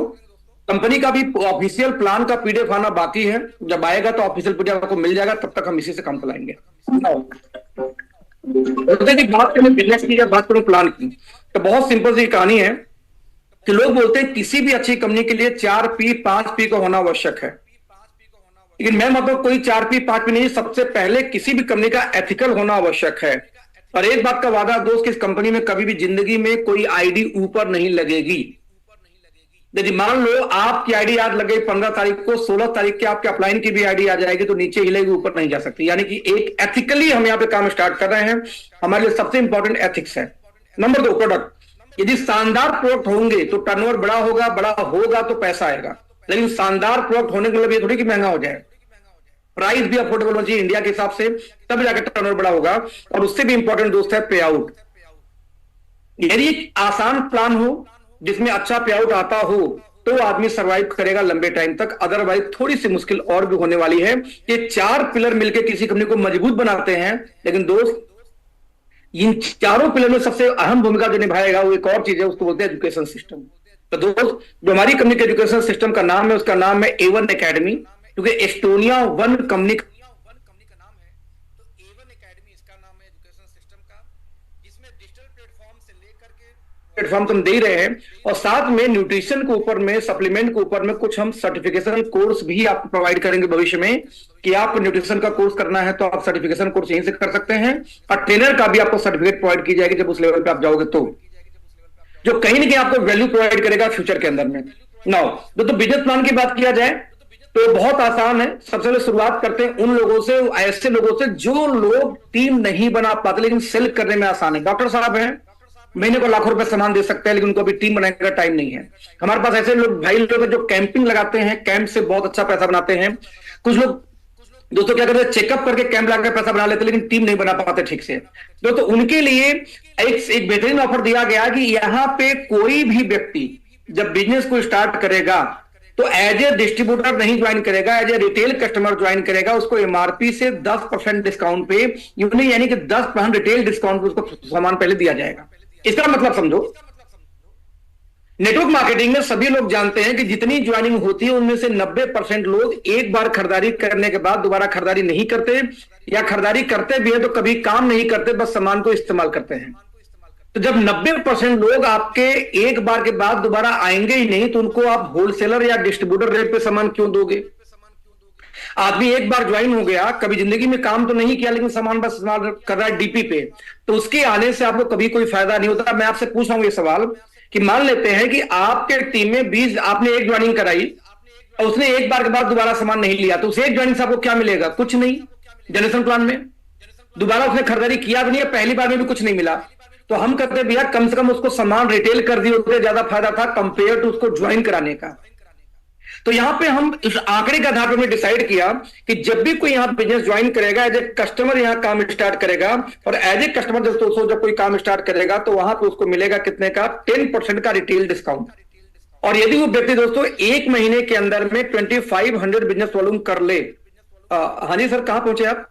कंपनी का भी ऑफिशियल प्लान का पीडीएफ आना बाकी है, जब आएगा तो ऑफिशियल पीडीएफ आपको मिल जाएगा, तब तक हम इसी से काम चलाएंगे। बात करें बिजनेस की या बात करूं प्लान की, तो बहुत सिंपल सी कहानी है कि लोग बोलते हैं किसी भी अच्छी कंपनी के लिए 4P 5P का होना आवश्यक है, लेकिन मैं मतलब कोई 4P 5P नहीं, सबसे पहले किसी भी कंपनी का एथिकल होना आवश्यक है। और एक बात का वादा दोस्त कि इस कंपनी में कभी भी जिंदगी में कोई आईडी ऊपर नहीं लगेगी। यदि मान लो आपकी आईडी आज लगे 15 तारीख को, 16 तारीख के आपके अपलाइन की भी आईडी आ जाएगी तो नीचे हिलेगी, ऊपर नहीं जा सकती। यानी कि एक एथिकली हम यहाँ पे काम स्टार्ट कर रहे हैं, हमारे लिए सबसे इंपॉर्टेंट एथिक्स है। Number 2, product. यदि शानदार प्रोडक्ट होंगे तो टर्नओवर बड़ा होगा तो पैसा आएगा, लेकिन शानदार प्रोडक्ट होने के लिए थोड़ी कि महंगा हो जाए, प्राइस भी अफोर्डेबल होना चाहिए इंडिया के हिसाब से, तब जाकर टर्नओवर बड़ा होगा। और उससे भी इंपॉर्टेंट दोस्त है पे आउट। यदि आसान प्लान हो जिसमें अच्छा पे आउट आता हो तो आदमी सरवाइव करेगा लंबे टाइम तक, अदरवाइज थोड़ी सी मुश्किल और भी होने वाली है। ये 4 पिलर मिलकर किसी कंपनी को मजबूत बनाते हैं, लेकिन दोस्त इन चारों पिलर में सबसे अहम भूमिका जो निभाएगा वो एक और चीज है, उसको बोलते हैं एजुकेशन सिस्टम। तो दोस्त जो हमारी कंपनी के एजुकेशन सिस्टम का नाम है, उसका नाम है A1 एकेडमी, क्योंकि एस्टोनिया वन कंपनी का नाम है, तो A1 एकेडमी इसका नाम है एजुकेशन सिस्टम का, जिसमें डिजिटल प्लेटफॉर्म से लेकर के प्लेटफॉर्म हम दे रहे हैं, और साथ में न्यूट्रिशन के ऊपर में, सप्लीमेंट के ऊपर में कुछ हम सर्टिफिकेशन कोर्स भी आपको प्रोवाइड करेंगे भविष्य में, कि आपको न्यूट्रिशन का कोर्स करना है तो आप सर्टिफिकेशन कोर्स यहीं से कर सकते हैं, और ट्रेनर का भी आपको सर्टिफिकेट प्रोवाइड की जाएगी जब उस लेवल पे आप जाओगे, तो जो कहीं ना कहीं आपको वैल्यू प्रोवाइड करेगा फ्यूचर के अंदर में। नाउ तो बिजनेस प्लान की बात किया जाए तो बहुत आसान है। सबसे पहले शुरुआत करते हैं उन लोगों से, ऐसे लोगों से जो लोग टीम नहीं बना पाते लेकिन सेल करने में आसान है। डॉक्टर साहब हैं, महीने को लाखों रुपए सामान दे सकते हैं, लेकिन उनको अभी टीम बनाने का टाइम नहीं है। हमारे पास ऐसे लोग भाई लोग हैं जो कैंपिंग लगाते हैं, कैंप से बहुत अच्छा पैसा बनाते हैं। कुछ लोग दोस्तों क्या करते हैं, चेकअप करके कैंप लगाकर पैसा बना लेते हैं, लेकिन टीम नहीं बना पाते ठीक से। दोस्तों उनके लिए एक बेहतरीन ऑफर दिया गया कि यहाँ पे कोई भी व्यक्ति जब बिजनेस को स्टार्ट करेगा तो एज ए डिस्ट्रीब्यूटर नहीं ज्वाइन करेगा, as a retail customer join करेगा। उसको एमआरपी से 10% डिस्काउंट पे, यानी कि 10% रिटेल डिस्काउंट पे उसको सामान पहले दिया जाएगा। इसका मतलब समझो, नेटवर्क मार्केटिंग में सभी लोग जानते हैं कि जितनी ज्वाइनिंग होती है उनमें से 90% लोग एक बार खरीदारी करने के बाद दोबारा खरीदारी नहीं करते, या खरीदारी करते भी है तो कभी काम नहीं करते, बस सामान को इस्तेमाल करते हैं। तो जब 90% लोग आपके एक बार के बाद दोबारा आएंगे ही नहीं, तो उनको आप होलसेलर या डिस्ट्रीब्यूटर रेट पे सामान क्यों दोगे? आदमी एक बार ज्वाइन हो गया, कभी जिंदगी में काम तो नहीं किया, लेकिन सामान बस इस्तेमाल कर रहा है डीपी पे, तो उसके आने से आपको कभी कोई फायदा नहीं होता। मैं आपसे पूछ रहा हूं ये सवाल कि मान लेते हैं कि आपके टीम में 20, आपने एक ज्वाइनिंग कराई और उसने एक बार के बाद दोबारा सामान नहीं लिया, तो उस एक ज्वाइनिंग से आपको क्या मिलेगा? कुछ नहीं। जनरेशन प्लान में दोबारा उसने खरीदारी किया भी नहीं, पहली बार में भी कुछ नहीं मिला। तो हम कहते हैं भैया कम से कम उसको सामान रिटेल कर दिए होते ज्यादा फायदा था कंपेयर टू उसको ज्वाइन कराने का। तो यहां पे हम इस आंकड़े के आधार पर हमने डिसाइड किया कि जब भी कोई यहां बिजनेस ज्वाइन करेगा, एज ए कस्टमर यहां काम स्टार्ट करेगा, और एज ए कस्टमर जब कोई काम स्टार्ट करेगा तो वहां पे उसको मिलेगा कितने का? 10% का रिटेल डिस्काउंट। और यदि वो व्यक्ति दोस्तों एक महीने के अंदर में 2500 बिजनेस वॉल्यूम कर ले। हाँ जी सर, कहां पहुंचे आप?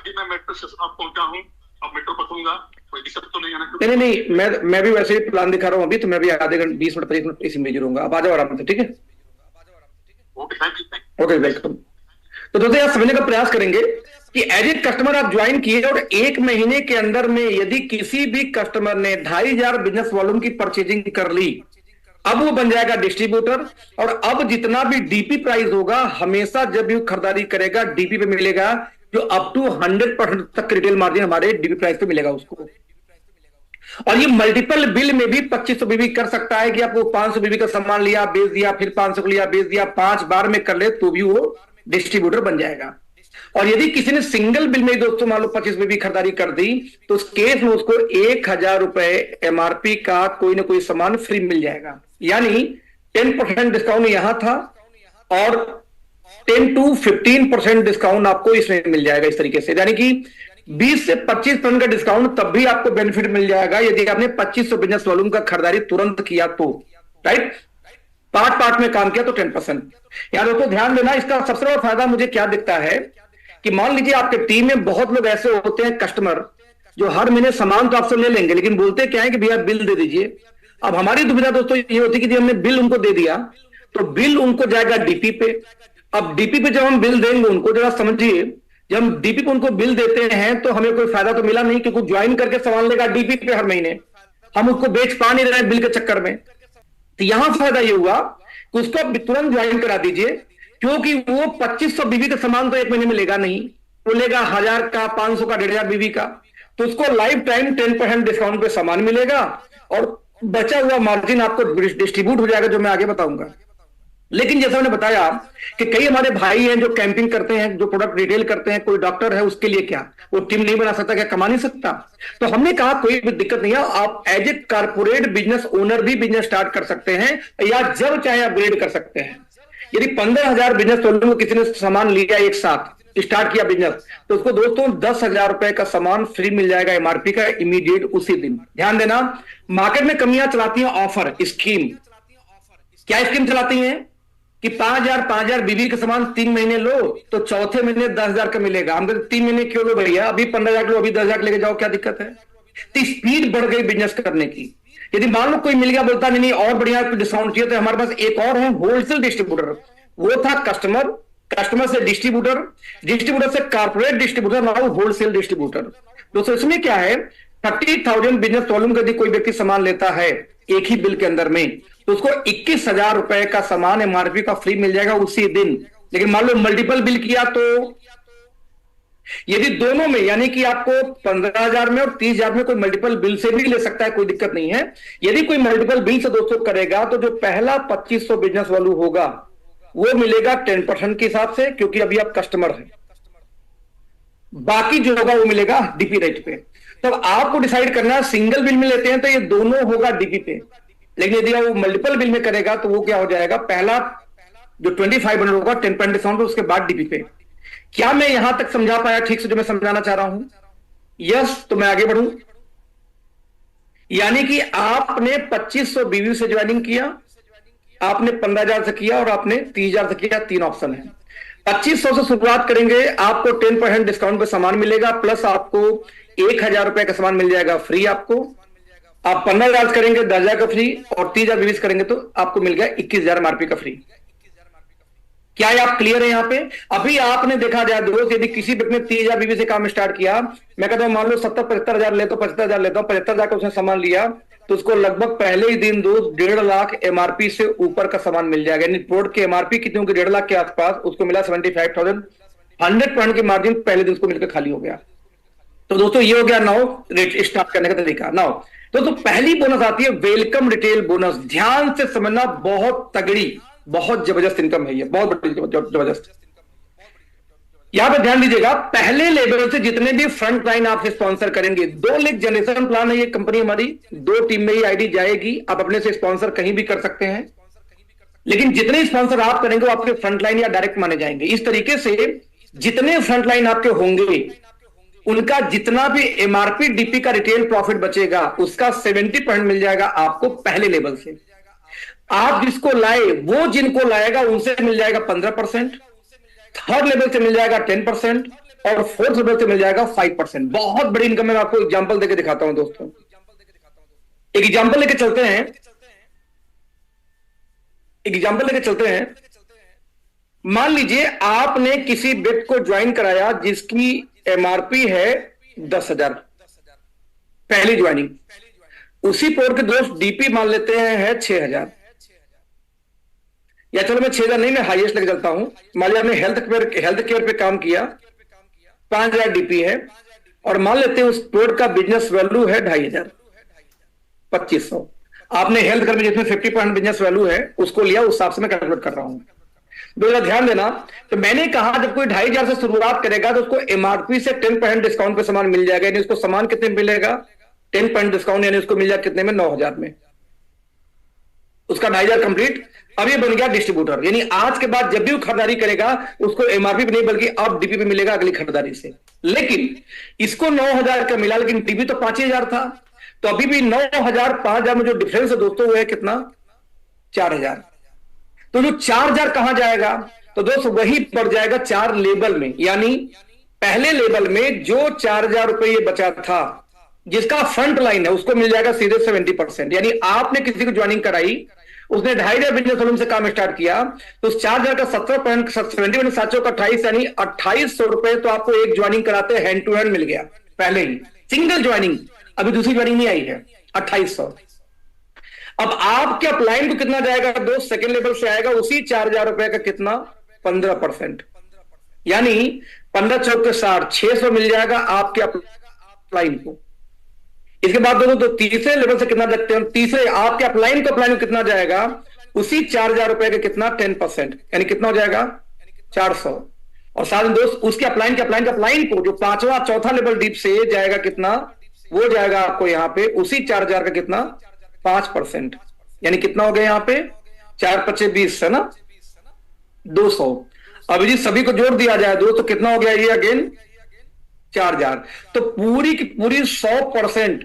मैं मेट्रो स्टेशन पहुंचा हूं, अब मेट्रो पकड़ूंगा, कोई दिक्कत तो नहीं है ना? नहीं, मैं भी वैसे ही प्लान दिखा रहा हूं अभी, तो मैं भी आधे घंटे 20 मिनट 25 मिनट इसी में रहूंगा। आप आ जाओ आराम से, ठीक है? Okay welcome. तो दोस्तों यहां समझने का प्रयास करेंगे कि एज ए कस्टमर आप ज्वाइन किए और एक महीने के अंदर में यदि किसी भी कस्टमर ने 2500 बिजनेस वॉल्यूम की परचेजिंग कर ली, अब वो बन जाएगा डिस्ट्रीब्यूटर। और अब जितना भी डीपी प्राइस होगा, हमेशा जब भी खरीदारी करेगा डीपी पे मिलेगा, जो अप टू 100% तक रिटेल मार्जिन हमारे डीपी प्राइस पे मिलेगा उसको। और ये मल्टीपल बिल में भी 2500 बीबी कर सकता है कि आपको 500 बीबी का सामान लिया बेच दिया, फिर 500 को लिया बेच दिया, 5 बार में कर ले तो भी वो डिस्ट्रीब्यूटर बन जाएगा। और यदि किसी ने सिंगल बिल में दोस्तों मान लो 25 बीबी खरीदारी कर दी, तो उस केस में उसको 1000 रुपए एमआरपी का कोई ना कोई सामान फ्री मिल जाएगा। यानी 10% डिस्काउंट यहां था और 10 to 15% डिस्काउंट आपको इसमें मिल जाएगा इस तरीके से, यानी कि 20 से 25% का डिस्काउंट तब भी आपको बेनिफिट मिल जाएगा यदि आपने 2500 बिजनेस वॉल्यूम का खरीदारी तुरंत किया तो, राइट। पार्ट पार्ट में काम किया तो 10%। यहां दोस्तों ध्यान देना, इसका सबसे बड़ा फायदा मुझे क्या दिखता है कि मान लीजिए आपके टीम में बहुत लोग ऐसे होते हैं कस्टमर जो हर महीने सामान तो आपसे ले लेंगे लेकिन बोलते क्या है कि भैया बिल दे दीजिए। अब हमारी दुविधा दोस्तों ये होती है कि हमने बिल उनको दे दिया तो बिल उनको जाएगा डीपी पे। अब डीपी पे जब हम बिल देंगे उनको, जरा समझिए, जब हम डीपी पे उनको बिल देते हैं तो हमें कोई फायदा तो मिला नहीं क्योंकि ज्वाइन करके सामान लेगा डीपी पे हर महीने, हम उसको बेच पा नहीं रहे बिल के चक्कर में। तो यहां फायदा ये हुआ कि उसको तुरंत ज्वाइन करा दीजिए क्योंकि वो 2500 बीबी का सामान तो एक महीने में लेगा नहीं, वो लेगा 1000 का, 500 का, 1500 बीबी का। तो उसको लाइफ टाइम 10% डिस्काउंट पे सामान मिलेगा और बचा हुआ मार्जिन आपको डिस्ट्रीब्यूट हो जाएगा, जो मैं आगे बताऊंगा। लेकिन जैसा मैंने बताया कि कई हमारे भाई हैं जो कैंपिंग करते हैं, जो प्रोडक्ट रिटेल करते हैं, कोई डॉक्टर है, उसके लिए क्या वो टीम नहीं बना सकता, क्या कमा नहीं सकता? तो हमने कहा कोई भी दिक्कत नहीं है, आप as a corporate business owner भी बिजनेस स्टार्ट कर सकते हैं या जब चाहे अपग्रेड कर सकते हैं। यदि 15,000 बिजनेस वालों को किसी ने सामान लिया एक साथ स्टार्ट किया बिजनेस तो उसको दोस्तों 10,000 रुपए का सामान फ्री मिल जाएगा एमआरपी का इमीडिएट उसी दिन। ध्यान देना, मार्केट में कंपनियां चलाती हैं ऑफर स्कीम। क्या स्कीम चलाती हैं कि 5,000 बीबी का सामान 3 महीने लो तो चौथे महीने 10,000 का मिलेगा। हम कहते 3 महीने क्यों लो भैया, अभी 15,000 लो, अभी 10,000 लेके जाओ, क्या दिक्कत है? तो स्पीड बढ़ गई बिजनेस करने की। यदि मान लो कोई मिल गया बोलता नहीं और बढ़िया डिस्काउंट चाहिए, तो हमारे पास एक और है होलसेल डिस्ट्रीब्यूटर। वो था कस्टमर, कस्टमर से डिस्ट्रीब्यूटर, डिस्ट्रीब्यूटर से corporate distributor, now wholesale distributor. दोस्तों इसमें क्या है, 30,000 बिजनेस वॉल्यूम यदि कोई व्यक्ति सामान लेता है एक ही बिल के अंदर में तो उसको 21,000 रुपए का सामान एमआरपी का फ्री मिल जाएगा उसी दिन। लेकिन मान लो मल्टीपल बिल किया तो यदि दोनों में यानी कि आपको 15,000 में और 30,000 में कोई मल्टीपल बिल से भी ले सकता है, कोई दिक्कत नहीं है। यदि कोई मल्टीपल बिल से दोस्तों करेगा तो जो पहला 2500 बिजनेस वॉल्यू होगा वो मिलेगा 10% के हिसाब से, क्योंकि अभी आप कस्टमर हैं। बाकी जो होगा वो मिलेगा डीपी रेट पे। तो आपको डिसाइड करना है, सिंगल बिल में लेते हैं तो ये दोनों होगा डीपी पे, लेकिन यदि वो मल्टीपल बिल में करेगा तो वो क्या हो जाएगा, पहला जो 2500 होगा 10% डिस्काउंट, उसके बाद डीपी पे। क्या मैं यहां तक समझा पाया ठीक से जो मैं समझाना चाह रहा हूं? यस, तो मैं आगे बढ़ूं। यानी कि आपने 2500 बीवी से ज्वाइनिंग किया, आपने 15,000 से किया और आपने 30,000 से किया, 3 ऑप्शन है। 2500 से शुरुआत करेंगे, आपको 10% डिस्काउंट पे सामान मिलेगा, प्लस आपको 1,000 रुपए का सामान मिल जाएगा फ्री आपको। आप 15,000 करेंगे 10,000 का फ्री, और 30,000 बीवी करेंगे तो आपको मिल गया 21,000 एमआरपी का फ्री। क्या आप क्लियर है यहां पे? अभी आपने देखा जाए दोस्त, यदि किसी व्यक्ति ने 30,000 बीवी से काम स्टार्ट किया, मैं कहता हूं मान लो 70-75,000 लेता हूं, 75,000 लेता हूं, 75,000 का उसने सामान लिया तो उसको लगभग पहले ही दिन दोस्त 1.5 लाख एमआरपी से ऊपर का सामान मिल जाएगा। यानी प्रोडक्ट की एमआरपी कितनी होगी, 1.5 लाख के आसपास, उसको मिला 75,000। 100% के मार्जिन पहले दिन उसको मिलकर खाली हो गया। तो दोस्तों ये हो गया नाउ रेट स्टार्ट करने का तरीका। नाउ दोस्तों पहली बोनस आती है वेलकम रिटेल बोनस। ध्यान से समझना, बहुत तगड़ी, बहुत जबरदस्त इनकम है ये, बहुत बड़ी जबरदस्त। यहां पे ध्यान दीजिएगा, पहले लेवल से जितने भी फ्रंट लाइन आप स्पॉन्सर करेंगे, 2 लाख जनरेशन प्लान है ये कंपनी हमारी, 2 टीम में ही आईडी जाएगी, आप अपने से स्पॉन्सर कहीं भी कर सकते हैं, लेकिन जितने स्पॉन्सर आप करेंगे वो आपके फ्रंट लाइन या डायरेक्ट माने जाएंगे। इस तरीके से जितने फ्रंट लाइन आपके होंगे उनका जितना भी एमआरपी डीपी का रिटेल प्रॉफिट बचेगा उसका 70% मिल जाएगा आपको पहले लेवल से। आप जिसको लाए वो जिनको लाएगा उनसे मिल जाएगा 15%, थर्ड लेवल से मिल जाएगा 10% और फोर्थ लेवल से मिल जाएगा 5%। बहुत बड़ी इनकम। मैं आपको एग्जांपल देके दिखाता हूं दोस्तों, एक एग्जांपल लेके चलते हैं। मान लीजिए आपने किसी व्यक्ति को ज्वाइन कराया जिसकी एमआरपी है 10,000, पहली ज्वाइनिंग। उसी पोर्ट के दोस्त डीपी मान लेते हैं है 6,000, या चलो मैं 6,000 नहीं, मैं हाईएस्ट लेके चलता हूं। मान लिया आपने हेल्थ केयर पे काम किया, 5,000 डीपी है, और मान लेते हैं उस पोर्ट का बिजनेस वैल्यू है 2,500, 2,500। आपने हेल्थ केयर में जिसमें 50% बिजनेस वैल्यू है उसको लिया, उस हिसाब से मैं कैलकुलेट कर रहा हूं। दोस्तों ध्यान देना, तो मैंने कहा जब कोई 2,500 से शुरुआत करेगा तो उसको एमआरपी से 10% डिस्काउंट पे सामान मिल जाएगा। यानी उसको सामान कितने में मिलेगा, 10% डिस्काउंट, यानी उसको मिल जाएगा कितने में, 9,000 में। उसका 2,500 कंप्लीट, अब ये बन गया डिस्ट्रीब्यूटर, यानी आज के बाद जब भी वो खरीदारी करेगा उसको एमआरपी पे नहीं बल्कि अब डीपी पे मिलेगा अगली खरीदारी से। लेकिन इसको 9,000 का मिला, लेकिन डीपी तो 5,000 था, तो अभी भी 9,000 5,000 में जो डिफरेंस है दोस्तों वो है कितना, 4,000। तो जो 4,000 कहां जाएगा, तो दोस्तों वही पड़ जाएगा 4 लेवल में, यानी पहले लेवल में जो 4,000 रुपए ये बचा था जिसका फ्रंट लाइन है उसको मिल जाएगा सीधे 70%। यानी आपने किसी को ज्वाइनिंग कराई, उसने 2,500 बिजनेस वॉल्यूम से काम स्टार्ट किया, तो उस 4,000 का 70% 700 का 28 यानी 2,800 रुपए तो आपको एक ज्वाइनिंग कराते हैंड टू हैंड मिल गया पहले ही, सिंगल ज्वाइनिंग, अभी दूसरी ज्वाइनिंग नहीं आई है, 2,800। अब आपके अपलाइन को कितना जाएगा दोस्त, सेकेंड लेवल से आएगा उसी 4,000 रुपए का कितना, 15%, यानी 15 चौक के 60, 600 मिल जाएगा आपके अपलाइन को। इसके बाद दोस्तों तो तीसरे लेवल से कितना देखते हैं, तीसरे आपके अपलाइन को अपलाइन कितना जाएगा, उसी 4,000 रुपए के कितना 10%, यानी कितना हो जाएगा 400। और साथ में दोस्त उसके अपलाइन को जो पांचवा चौथा लेवल डीप से जाएगा कितना, वो जाएगा आपको यहां पे उसी 4,000 का कितना 5%, यानी कितना हो गया यहां पे 4×5 = 20 है ना, 200। अब जी सभी को जोड़ दिया जाए दोस्तों तो कितना हो गया ये अगेन 4,000। तो पूरी की पूरी 100%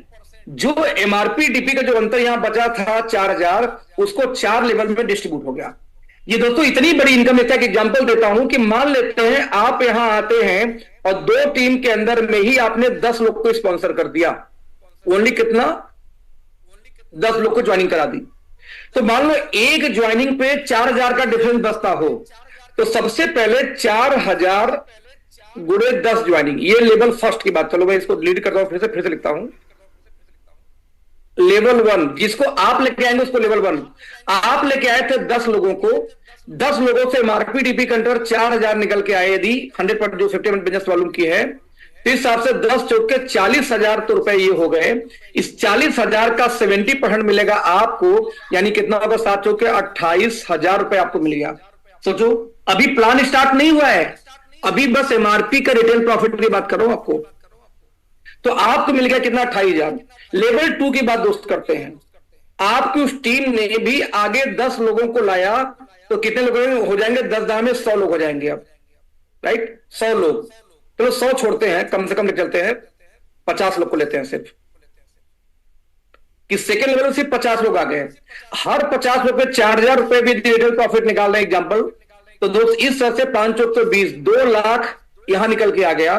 जो एमआरपी डीपी का जो अंतर यहां बचा था 4,000, उसको 4 लेवल में डिस्ट्रीब्यूट हो गया। ये दोस्तों इतनी बड़ी इनकम है। एक एग्जांपल देता हूं कि मान लेते हैं आप यहां आते हैं और 2 टीम के अंदर में ही आपने 10 लोग को स्पॉन्सर कर दिया, ओनली कितना 10 लोग को ज्वाइनिंग करा दी। तो मान लो एक ज्वाइनिंग पे 4,000 का डिफरेंस बचता हो, तो सबसे पहले 4,000 गुणे 10 ज्वाइनिंग, ये लेवल फर्स्ट की बात। चलो मैं इसको डिलीट करता हूं, फिर से लिखता हूं। लेवल 1 जिसको आप लेके आएंगे उसको लेवल 1, आप लेके आए थे 10 लोगों को, 10 लोगों से एमआरपी डीपी के अंदर 4,000 निकल के आए, यदि 100% जो 50% बिजनेस वॉल्यूम की है, तो इस हिसाब से 10 चौक के 40,000 तो रुपए ये हो गए। इस 40,000 का 70% मिलेगा आपको, यानी कितना होगा 7 चौक के 28,000 रुपए आपको मिल गया। सोचो अभी प्लान स्टार्ट नहीं हुआ है, अभी बस एमआरपी का रिटेल प्रॉफिट की बात कर रहा हूं आपको, तो आपको मिल गया कितना 28,000। लेवल 2 की बात दोस्त करते हैं, आपकी उस टीम ने भी आगे 10 लोगों को लाया, तो कितने लोग हो जाएंगे, 10 दाम में 100 लोग हो जाएंगे अब, राइट 100 लोग। चलो 100 छोड़ते हैं, कम से कम ले चलते हैं, 50 लोग को लेते हैं सिर्फ, कि सेकेंड लेवल सिर्फ 50 लोग आ गए, हर 50 लोग पे 4,000 रुपए भी रिटेल प्रॉफिट निकाल रहे हैं एग्जाम्पल। तो दोस्त इस तरह से 5 चौक तो 20, 2 लाख यहां निकल के आ गया।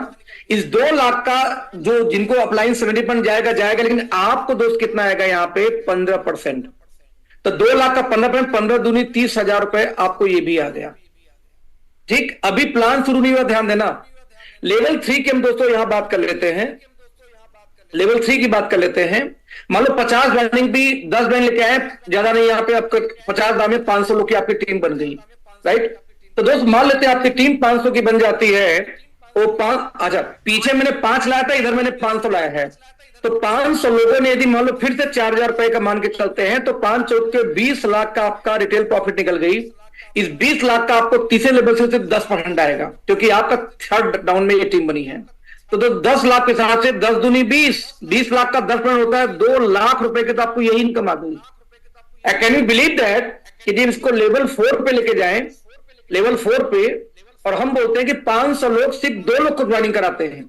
इस 2 लाख का जो जिनको अपलाइन 70% जाएगा, लेकिन आपको दोस्त कितना आएगा यहां पे 15%। तो 2 लाख का 15%, 15 दूनी 30,000 रुपए आपको ये भी आ गया। ठीक, अभी प्लान शुरू नहीं हुआ, ध्यान देना। लेवल 3 की हम दोस्तों यहां बात कर लेते हैं, लेवल 3 की बात कर लेते हैं। मान लो 50 ज्वाइनिंग भी 10 ज्वाइन लेके आए, ज्यादा नहीं, यहां पे आपका 50 दाम में 500 लोग की आपकी टीम बन गई, राइट। तो दोस्त मान लेते हैं आपकी टीम 500 की बन जाती है, वो 5, अच्छा पीछे मैंने 5 लाया था, इधर मैंने 500 लाया है, तो 500 लोगों ने यदि मान लो फिर से 4,000 रुपए का मान के चलते हैं, तो 5 चौक के 20 लाख का आपका रिटेल प्रॉफिट निकल गई। इस 20 लाख का आपको तीसरे लेवल से सिर्फ 10% आएगा, क्योंकि आपका थर्ड डाउन में ये टीम बनी है। तो 10 लाख के हिसाब से 10 दूनी 20 लाख का 10% होता है 2 लाख रुपए के, तो आपको यही इनकम आ गई। कैन यू बिलीव दैट कि जब इसको लेवल 4 पे लेके जाएं, लेवल 4 पे, और हम बोलते हैं कि 500 लोग सिर्फ 2 लोग को ज्वाइनिंग कराते हैं,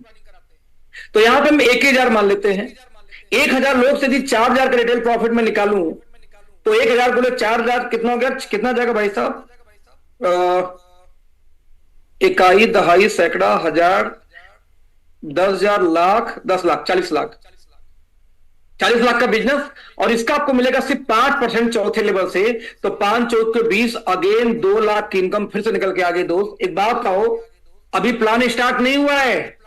तो यहां पे हम 1,000 मान लेते हैं। 1,000 लोग से यदि 4,000 का रिटेल प्रॉफिट में निकालूं, तो 1,000 बोले 4,000 कितना हो गया, कितना जाएगा भाई साहब, इकाई, दहाई, सैकड़ा, हजार, 10,000, लाख, 10 लाख, 40 लाख, 40 लाख का बिजनेस, और इसका आपको मिलेगा सिर्फ 5% चौथे लेवल से। तो 5 चौक के 20, अगेन 2 लाख की इनकम फिर से निकल के आगे। दोस्त एक बात कहो, अभी प्लान स्टार्ट नहीं हुआ है,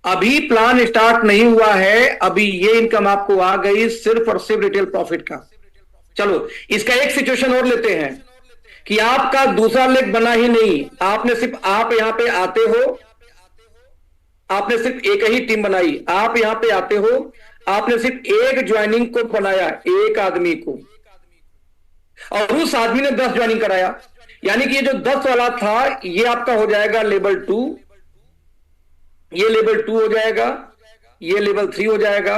अभी प्लान स्टार्ट नहीं हुआ है, अभी ये इनकम आपको आ गई सिर्फ और सिर्फ रिटेल प्रॉफिट का। चलो इसका एक सिचुएशन और लेते हैं कि आपका दूसरा लेग बना ही नहीं, आपने सिर्फ, आप यहां पे आते हो, आपने सिर्फ एक ही टीम बनाई, आप यहां पे आते हो, आपने सिर्फ एक ज्वाइनिंग को बनाया, एक आदमी को, और उस आदमी ने 10 ज्वाइनिंग कराया, यानी कि ये जो 10 वाला था ये आपका हो जाएगा लेवल 2, ये लेवल 2 हो जाएगा, ये लेवल 3 हो जाएगा,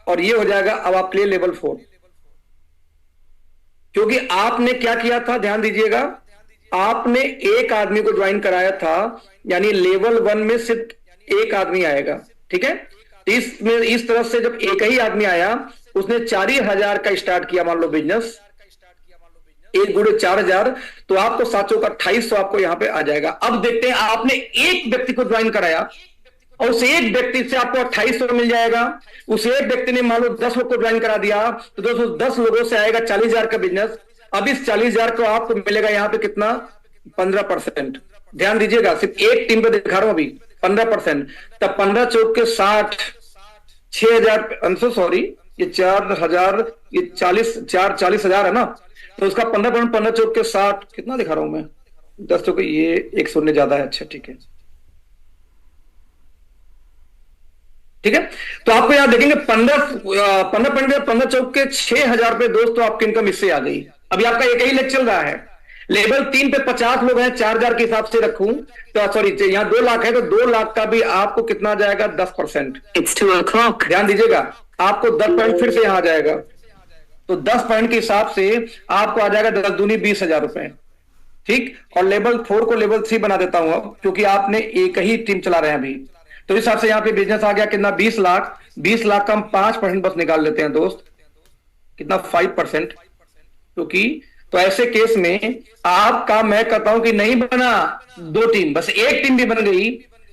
और ये हो जाएगा अब आप ले लेवल 4। क्योंकि आपने क्या किया था, ध्यान दीजिएगा, आपने एक आदमी को ज्वाइन कराया था, यानी लेवल 1 में सिर्फ एक आदमी आएगा, ठीक है। इसमें इस तरफ से जब एक ही आदमी आया, उसने 40,000 का स्टार्ट किया मान लो बिजनेस, 1 × 4,000, तो आपको 7 का 2800 आपको यहां पे आ जाएगा। अब देखते हैं, आपने एक व्यक्ति को ज्वाइन कराया और उस एक व्यक्ति से आपको 2800 मिल जाएगा। उस एक व्यक्ति ने मान लो 10 लोग को ज्वाइन करा दिया, तो दोस्तों 10 लोगों से आएगा 40,000 का बिजनेस। अब इस 40,000 को आपको मिलेगा यहां पे कितना, 15%। ध्यान दीजिएगा, सिर्फ एक टीम पे दिखा रहा हूं अभी, 15%। तब 15 चौक के 60, 6,000, सॉरी ये 4,000, ये 40,000 है ना, तो उसका 15%, 15 चौक के 60, कितना दिखा रहा हूं मैं, 10 चौक, ये एक शून्य ज्यादा है, अच्छा ठीक है, ठीक है। तो आपको यहां देखेंगे 15 चौक के 6,000 रुपए दोस्तों आपकी इनकम इससे आ गई। अभी आपका एक ही लेक्चर चल रहा है, लेवल 3 पे 50 लोग हैं, 4,000 के हिसाब से रखूं तो सॉरी यहां 2 लाख है, तो 2 लाख का भी आपको कितना जाएगा, 10%। It's 2 o'clock. ध्यान दीजिएगा, आपको 10 पॉइंट फिर से यहां आ जाएगा, तो 10 पॉइंट के हिसाब से आपको आ जाएगा 10 दूनी 20,000 रुपए, ठीक। और लेवल 4 को लेवल 3 बना देता हूं अब, क्योंकि आपने एक ही टीम चला रहे हैं अभी, तो इस हिसाब से यहां पे बिजनेस आ गया कितना, 20 लाख। 20 लाख का हम 5% बस निकाल लेते हैं दोस्त, कितना, 5%, क्योंकि तो ऐसे केस में आपका, मैं कहता हूं कि नहीं बना 2 टीम, बस एक टीम भी बन गई,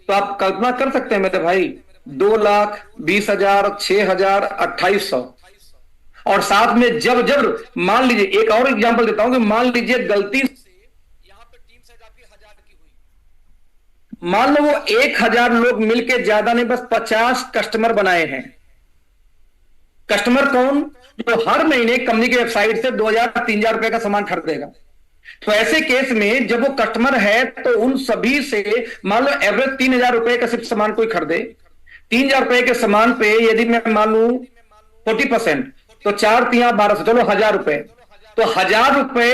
तो आप कल्पना कर सकते हैं मेरे भाई, 2,20,000, 6,000, 2,800। और साथ में जब जब मान लीजिए, एक और एग्जांपल देता हूं कि मान लीजिए गलती यहां पे टीम साइज आपकी 1,000 की हुई, मान लो वो 1,000 लोग मिलके, ज्यादा नहीं, बस 50 कस्टमर बनाए हैं। कस्टमर कौन, जो हर महीने कंपनी की वेबसाइट से 2,000-3,000 रुपए का सामान खरीदेगा। तो ऐसे केस में जब वो कस्टमर है, तो उन सभी से मान लो एवरेज 3,000 रुपए का सिर्फ सामान कोई खरीदे, 3,000 रुपए के सामान पे यदि मैं मान लू 40%, तो 4 3 1200, चलो 1,000 रुपए, तो 1,000 रुपए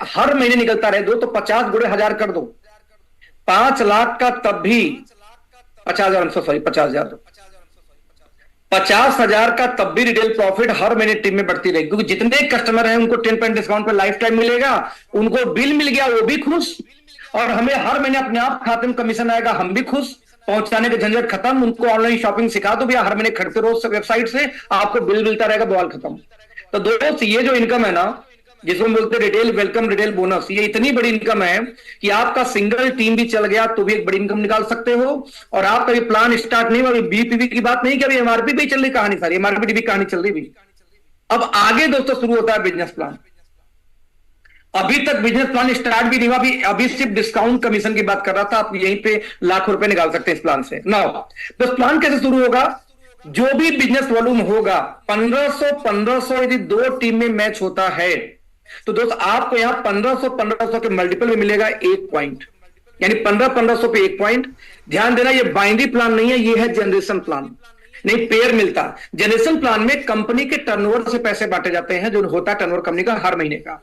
हर महीने निकलता रहे दो, तो 50 × 1,000 कर दो, 5 लाख का, तब भी 50,000, सॉरी 50,000, 50,000 का तब भी रिटेल प्रॉफिट हर महीने टीम में बढ़ती रहेगी, क्योंकि जितने कस्टमर हैं उनको 10% डिस्काउंट पे लाइफ टाइम मिलेगा, उनको बिल मिल गया वो भी खुश, और हमें हर महीने अपने आप खाते में कमीशन आएगा, हम भी खुश, पहुंचाने के झंझट खत्म, उनको ऑनलाइन शॉपिंग सिखा दो भैया, हर महीने खरीदते रोज वेबसाइट से, आपको बिल मिलता रहेगा, बवाल खत्म। तो दोस्तों ये जो इनकम है ना, जिसको हम बोलते हैं रिटेल वेलकम, रिटेल बोनस, ये इतनी बड़ी इनकम है कि आपका सिंगल टीम भी चल गया तो भी एक बड़ी इनकम निकाल सकते हो। और आपका भी प्लान स्टार्ट नहीं हुआ, अभी बीपीवी की बात नहीं कि अभी एमआरपी भी चल रही कहानी, सारी एमआरपी भी कहानी चल रही भी। अब आगे दोस्तों शुरू होता है बिजनेस प्लान। अभी तक बिजनेस प्लान स्टार्ट भी नहीं हुआ, अभी सिर्फ डिस्काउंट कमीशन की बात कर रहा था, आप यहीं पे लाखों रुपए निकाल सकते हैं इस प्लान से। नाउ तो प्लान कैसे शुरू होगा, जो भी बिजनेस वॉल्यूम होगा 1500 यदि 2 टीम में मैच होता है, तो दोस्त आपको यहां 1500 के मल्टीपल में मिलेगा 1 पॉइंट, यानी 1500 पे 1 पॉइंट। ध्यान देना, ये बाइनरी प्लान नहीं है, ये है जनरेशन प्लान, नहीं पेयर मिलता। जनरेशन प्लान में कंपनी के टर्नओवर से पैसे बांटे जाते हैं, जो होता है टर्नओवर कंपनी का हर महीने का।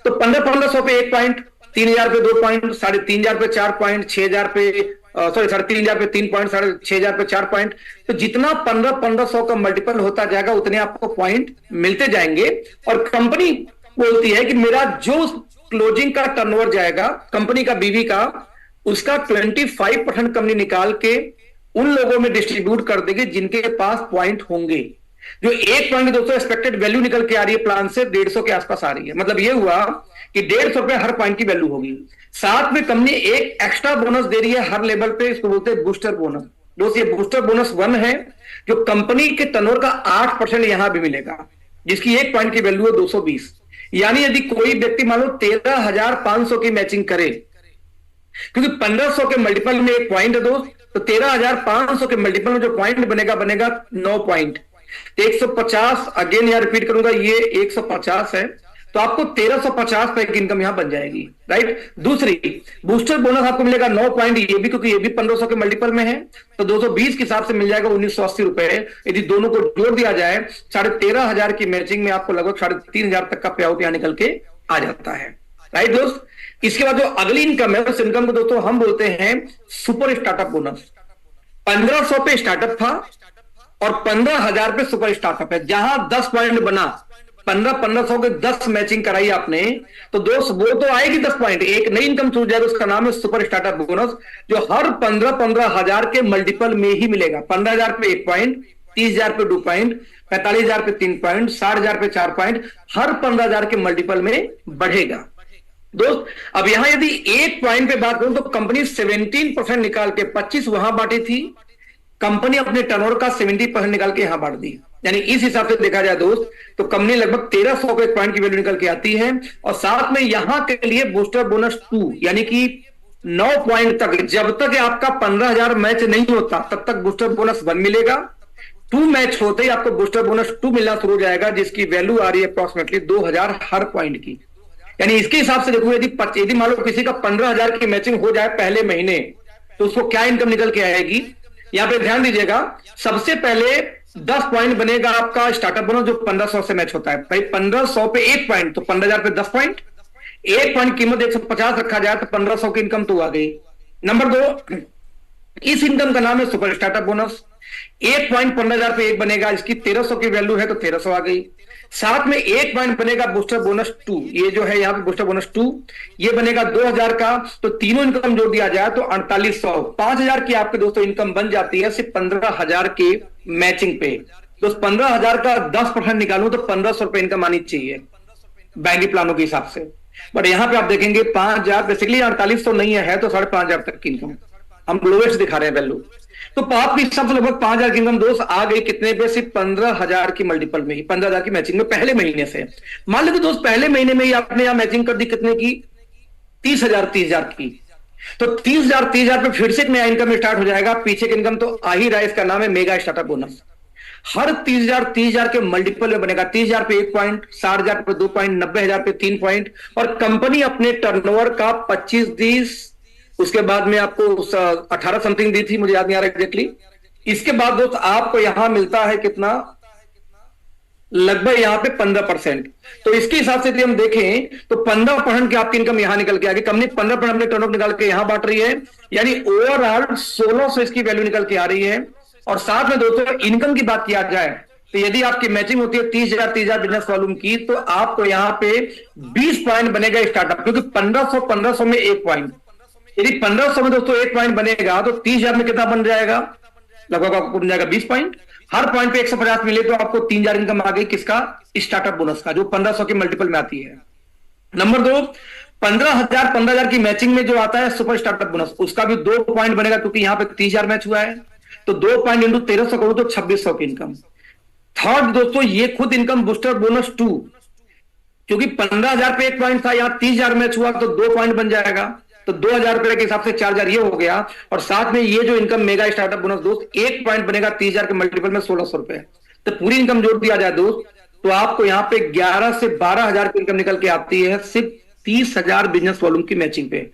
तो 1500 पे 1 पॉइंट, 3,000 पे 2 पॉइंट, 3,500 पे 4 पॉइंट, 6,000 पे 3,500 पे 3 पॉइंट, 6,500 पे 4 पॉइंट। तो जितना 1500 का मल्टीपल होता जाएगा उतने आपको पॉइंट मिलते जाएंगे। और कंपनी बोलती है कि मेरा जो क्लोजिंग का टर्नओवर जाएगा कंपनी का बीवी का, उसका 25% कंपनी निकाल के उन लोगों में डिस्ट्रीब्यूट कर देगी जिनके पास पॉइंट होंगे। जो 1 पॉइंट दोस्तों एक्सपेक्टेड वैल्यू निकल के आ रही है प्लान से 150 के आसपास आ रही है। मतलब ये हुआ कि 150 रुपए हर पॉइंट की वैल्यू होगी। साथ में कंपनी एक एक्स्ट्रा बोनस दे रही है हर लेवल पे, इसको बोलते हैं बूस्टर बोनस। दोस्त ये बूस्टर बोनस 1 है, जो कंपनी के टर्नओवर का 8% यहां भी मिलेगा, जिसकी 1 पॉइंट की वैल्यू है 220। यानी यदि कोई व्यक्ति मान लो 13,500 की मैचिंग करे, क्योंकि 1500 के मल्टीपल में 1 पॉइंट है दोस्त, तो 13,500 के मल्टीपल में जो पॉइंट बनेगा 9 पॉइंट। 150, अगेन यहां रिपीट करूंगा, ये 150 है, तो आपको 1,350 रुपए की इनकम यहां बन जाएगी, राइट। दूसरी बूस्टर बोनस आपको मिलेगा 9 पॉइंट, ये भी क्योंकि ये भी 1500 के मल्टीपल में है, तो 220 के हिसाब से मिल जाएगा 1,980 रुपए। यदि दोनों को जोड़ दिया जाए 13,500 की मैचिंग में आपको लगभग 3,500 तक का पे आउट यहां निकल के आ जाता है, राइट दोस्त। इसके बाद जो अगली इनकम है उस इनकम को दोस्तों हम बोलते हैं सुपर स्टार्टअप बोनस। 1500 पे स्टार्टअप था और 15,000 पे सुपर स्टार्टअप है। जहां 10 पॉइंट बना 1500 के 10 मैचिंग कराई आपने, तो दोस्त वो तो आएगी 10 पॉइंट। एक नई इनकम छूट जाएगी, उसका नाम है सुपर स्टार्टअप बोनस, जो हर 15 हजार के मल्टीपल में ही मिलेगा। 15,000 पे 1 पॉइंट, 30,000 पे 2 पॉइंट, 45,000 पे 3 पॉइंट, 60,000 पे 4 पॉइंट, हर 15,000 के मल्टीपल में बढ़ेगा। दोस्त अब यहां यदि 1 पॉइंट पे बात करूं तो कंपनी 17% निकाल के 25 वहां बांटी थी, कंपनी अपने टर्नओवर का 70% निकाल के यहां बांट दी। यानी इस हिसाब से देखा जाए दोस्त तो कंपनी लगभग 1300 के पॉइंट की वैल्यू निकल के आती है। और साथ में यहां के लिए बूस्टर बोनस 2 यानी कि 9 पॉइंट तक, जब तक आपका 15,000 मैच नहीं होता तब तक बूस्टर बोनस 1 मिलेगा। 2 मैच होते ही आपको बूस्टर बोनस 2 मिलना शुरू हो जाएगा, जिसकी वैल्यू आ रही है अप्रोक्सीमेटली 2000 हर पॉइंट की। यानी इसके हिसाब से देखो, यदि मान लो किसी का 15,000 की मैचिंग हो जाए पहले महीने, तो उसको क्या इनकम निकल के आएगी। यहां पे ध्यान दीजिएगा, सबसे पहले 10 पॉइंट बनेगा आपका स्टार्टअप बोनस, जो 1500 से मैच होता है। भाई 1500 पे 1 पॉइंट तो 15,000 पे 10 पॉइंट, 1 पॉइंट कीमत 150 रखा जाए तो 1500 की इनकम तो आ गई। नंबर 2, इस इनकम का नाम है सुपर स्टार्टअप बोनस। 1 पॉइंट 15,000 पे 1 बनेगा, इसकी 1300 की वैल्यू है तो 1300 आ गई। साथ में 1 पॉइंट बनेगा बूस्टर बोनस 2, ये जो है यहां पे बूस्टर बोनस 2, ये बनेगा 2000 का। तो तीनों इनकम जोड़ दिया जाए तो 4800, 5000 की आपके दोस्तों इनकम बन जाती है सिर्फ 15,000 के मैचिंग पे। तो 15,000 का 10% निकालूं तो 1500 रुपए इनकम आनी चाहिए बैंकिंग प्लानों के हिसाब से। बट यहां पे आप देखेंगे 5,000, बेसिकली 4800 नहीं है तो 5,500 तक की इनकम हम लोएस्ट दिखा रहे हैं वैल्यू। तो आपके हिसाब से लगभग 5,000 की इनकम दोस्त आ गई कितने पे, सिर्फ 15,000 की मल्टीपल में ही, 15,000 की मैचिंग में पहले महीने से। मान लीजिए दोस्त पहले महीने में ही आपने यहां मैचिंग कर दी कितने की, 30,000 की। तो 30,000 पे फिर से एक नया इनकम स्टार्ट हो जाएगा। पीछे की इनकम तो आ ही रहा है, इसका नाम है मेगा स्टार्टअप बोनस। हर 30,000 के मल्टीपल में बनेगा। 30,000 पे 1 पॉइंट, 60,000 पे 2 पॉइंट, 90,000 पे 3 पॉइंट। और कंपनी अपने टर्नओवर का 25 दी, उसके बाद में आपको 18 समथिंग दी थी, मुझे याद नहीं आ रहा एग्जैक्टली। इसके बाद दोस्त आपको यहां मिलता है कितना, लगभग यहां पे 15%। तो इसके हिसाब से यदि हम देखें तो 15% की आपकी इनकम यहां निकल के आ गई। कंपनी 15% अपने टर्नओवर निकाल के यहां बांट रही है, यानी ओवरऑल 1600 इसकी वैल्यू निकल के आ रही है। और साथ में दोस्तों इनकम की बात किया जाए तो यदि आपकी मैचिंग होती है 30,000 बिजनेस वॉल्यूम की, तो आपको यहां पे 20 पॉइंट बनेगा स्टार्टअप, क्योंकि 1500 में 1 पॉइंट। यदि 1500 में दोस्तों 1 पॉइंट बनेगा तो 30,000 में कितना बन जाएगा, लगभग आपको बन जाएगा 20 पॉइंट। हर पॉइंट पे 150 मिले तो आपको 3,000 इनकम आ गई, किसका, स्टार्टअप बोनस का, जो 1500 के मल्टीपल में आती है। नंबर 2, 15,000 की मैचिंग में जो आता है सुपर स्टार्टअप बोनस, उसका भी 2 पॉइंट बनेगा, क्योंकि यहां पे 30,000 मैच हुआ है। तो 2 पॉइंट इंटू 1300 करो तो 2600 की इनकम। थर्ड दोस्तों, ये खुद इनकम बूस्टर बोनस 2, क्योंकि 15,000 पे 1 पॉइंट था, यहां 30,000 मैच हुआ तो 2 पॉइंट बन जाएगा। तो 2,000 रुपए के हिसाब से 4,000 ये हो गया। और साथ में ये जो इनकम मेगा स्टार्टअप बोनस दोस्त 1 पॉइंट बनेगा 30,000 के मल्टीपल में 1600 रुपए। तो पूरी इनकम जोड़ दिया जाए दोस्त तो आपको यहां पे 11 से 12,000 की इनकम निकल के आती है, सिर्फ 30,000 बिजनेस वॉल्यूम की मैचिंग पे।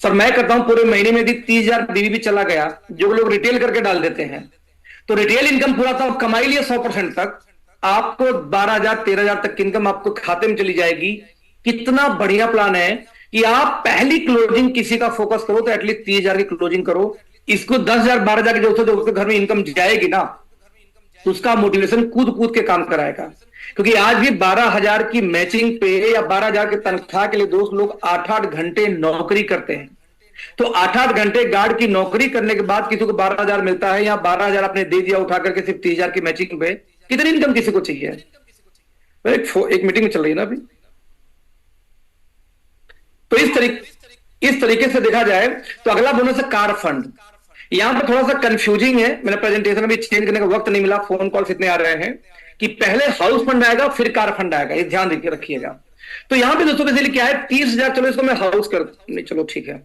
सर मैं करता हूं पूरे महीने में यदि 30,000 डीवी भी चला गया, जो लोग रिटेल करके डाल देते हैं, तो रिटेल इनकम पूरा तो कमाई लिया 100% तक, आपको 12,000 13,000 तक की इनकम आपको खाते में चली जाएगी। कितना बढ़िया प्लान है कि आप पहली क्लोजिंग किसी का फोकस करो तो एटलीस्ट 30,000 की क्लोजिंग करो। इसको 10,000 12,000 की जो उसके घर में इनकम जाएगी ना, तो उसका मोटिवेशन कूद कूद के काम कराएगा। क्योंकि आज भी 12,000 की मैचिंग पे या 12,000 की तनख्वाह के लिए दोस्त लोग 8-8 घंटे नौकरी करते हैं। तो 8-8 घंटे गार्ड की नौकरी करने के बाद किसी को 12,000 मिलता है, या 12,000 आपने दे दिया उठा करके सिर्फ 30,000 की मैचिंग पे, कितनी इनकम किसी को चाहिए। एक मीटिंग में चल रही है ना अभी। तो इस तरीके से देखा जाए तो अगला बोनस है कार फंड। यहां पर थोड़ा सा कंफ्यूजिंग है, मैंने प्रेजेंटेशन में चेंज करने का वक्त नहीं मिला, फोन कॉल्स इतने आ रहे हैं कि पहले हाउस फंड आएगा फिर कार फंड आएगा, ये ध्यान रखिएगा। तो यहां पे दोस्तों बेसिकली क्या है, 30,000, चलो इसको मैं हाउस कर नहीं, चलो ठीक है।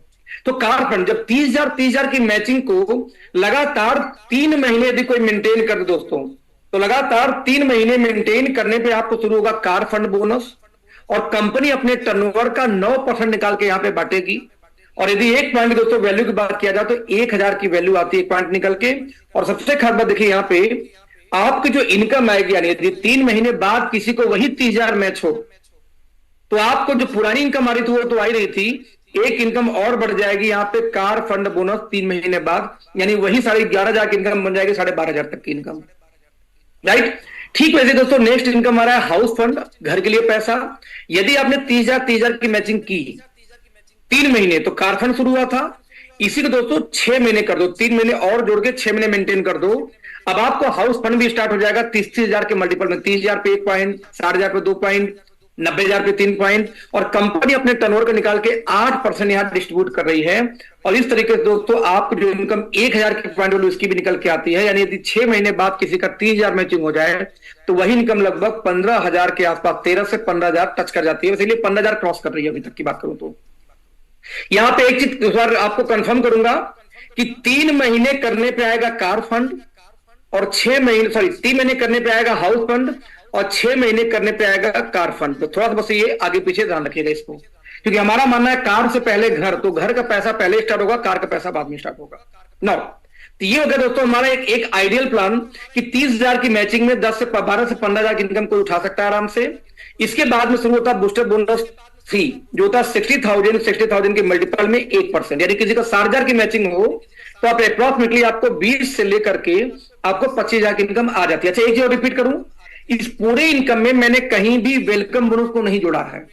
तो कार फंड जब 30,000 की मैचिंग को लगातार 3 महीने यदि कोई मेंटेन कर दोस्तों, तो लगातार 3 महीने मेंटेन करने पे आपको शुरू होगा कार फंड बोनस। और कंपनी अपने टर्नओवर का 9% निकाल के यहां पे बांटेगी। और यदि 1 पॉइंट दोस्तों वैल्यू की बात किया जाए तो 1,000 की वैल्यू आती है 1 पॉइंट निकल के। और सबसे खास बात देखिए, यहां पे आपकी जो इनकम आएगी, यानी यदि 3 महीने बाद किसी को वही 30,000 मैच हो, तो आपको जो पुरानी इनकम आ रही थी वो तो आ ही रही थी, एक इनकम और बढ़ जाएगी यहां पे कार फंड बोनस 3 महीने बाद, यानी वही 11,500 की इनकम बन जाएगी 12,500 तक की इनकम, राइट। ठीक वैसे दोस्तों नेक्स्ट इनकम आ रहा है हाउस फंड, घर के लिए पैसा। यदि आपने 30,000 की मैचिंग की 3 महीने, तो कार फंड शुरू हुआ था, इसी को दोस्तों 6 महीने कर दो, 3 महीने और जोड़ के 6 महीने मेंटेन कर दो। अब आपको हाउस फंड भी स्टार्ट हो जाएगा 30,000 के मल्टीपल में, 30,000 पे 1 पॉइंट, 60,000 पे 2 पॉइंट, 90,000 पे 3 पॉइंट, और कंपनी अपने टर्नओवर को निकाल के 8% यहां डिस्ट्रीब्यूट कर रही है। और इस तरीके से दोस्तों आपको जो इनकम 1,000 की पॉइंट वाली उसकी भी निकल के आती है। यानी यदि 6 महीने बाद किसी का 30,000 मैचिंग हो जाए तो वही इनकम लगभग 15,000 के आसपास, 13 से 15,000 टच कर जाती है। इसलिए 15,000 क्रॉस कर रही है अभी तक की बात करूं तो। यहां पे एक चीज आपको कंफर्म करूंगा कि 3 महीने करने पे आएगा कार फंड, और 3 महीने करने पे आएगा हाउस फंड, और 6 महीने करने पे आएगा कार फंड। तो थोड़ा सा बस ये आगे पीछे ध्यान रखिएगा इसको, क्योंकि हमारा मानना है कार से पहले घर, तो घर का पैसा पहले स्टार्ट होगा, कार का पैसा बाद में स्टार्ट होगा। नो, तो ये हो गया दोस्तों हमारा एक आइडियल प्लान कि 30,000 की मैचिंग में 12 से 15,000 की इनकम कोई उठा सकता है आराम से। इसके बाद में शुरू होता है बूस्टर बोनस 3, जो होता है 60,000 के मल्टीपल में 1%। यानी किसी का 60,000 की मैचिंग हो तो आप अप्रॉक्सिमेटली आपको 20 से लेकर के आपको 25,000 की इनकम आ जाती है। अच्छा, एक चीज और रिपीट करूं, इस पूरे इनकम में मैंने कहीं भी वेलकम बोनस को नहीं जोड़ा है।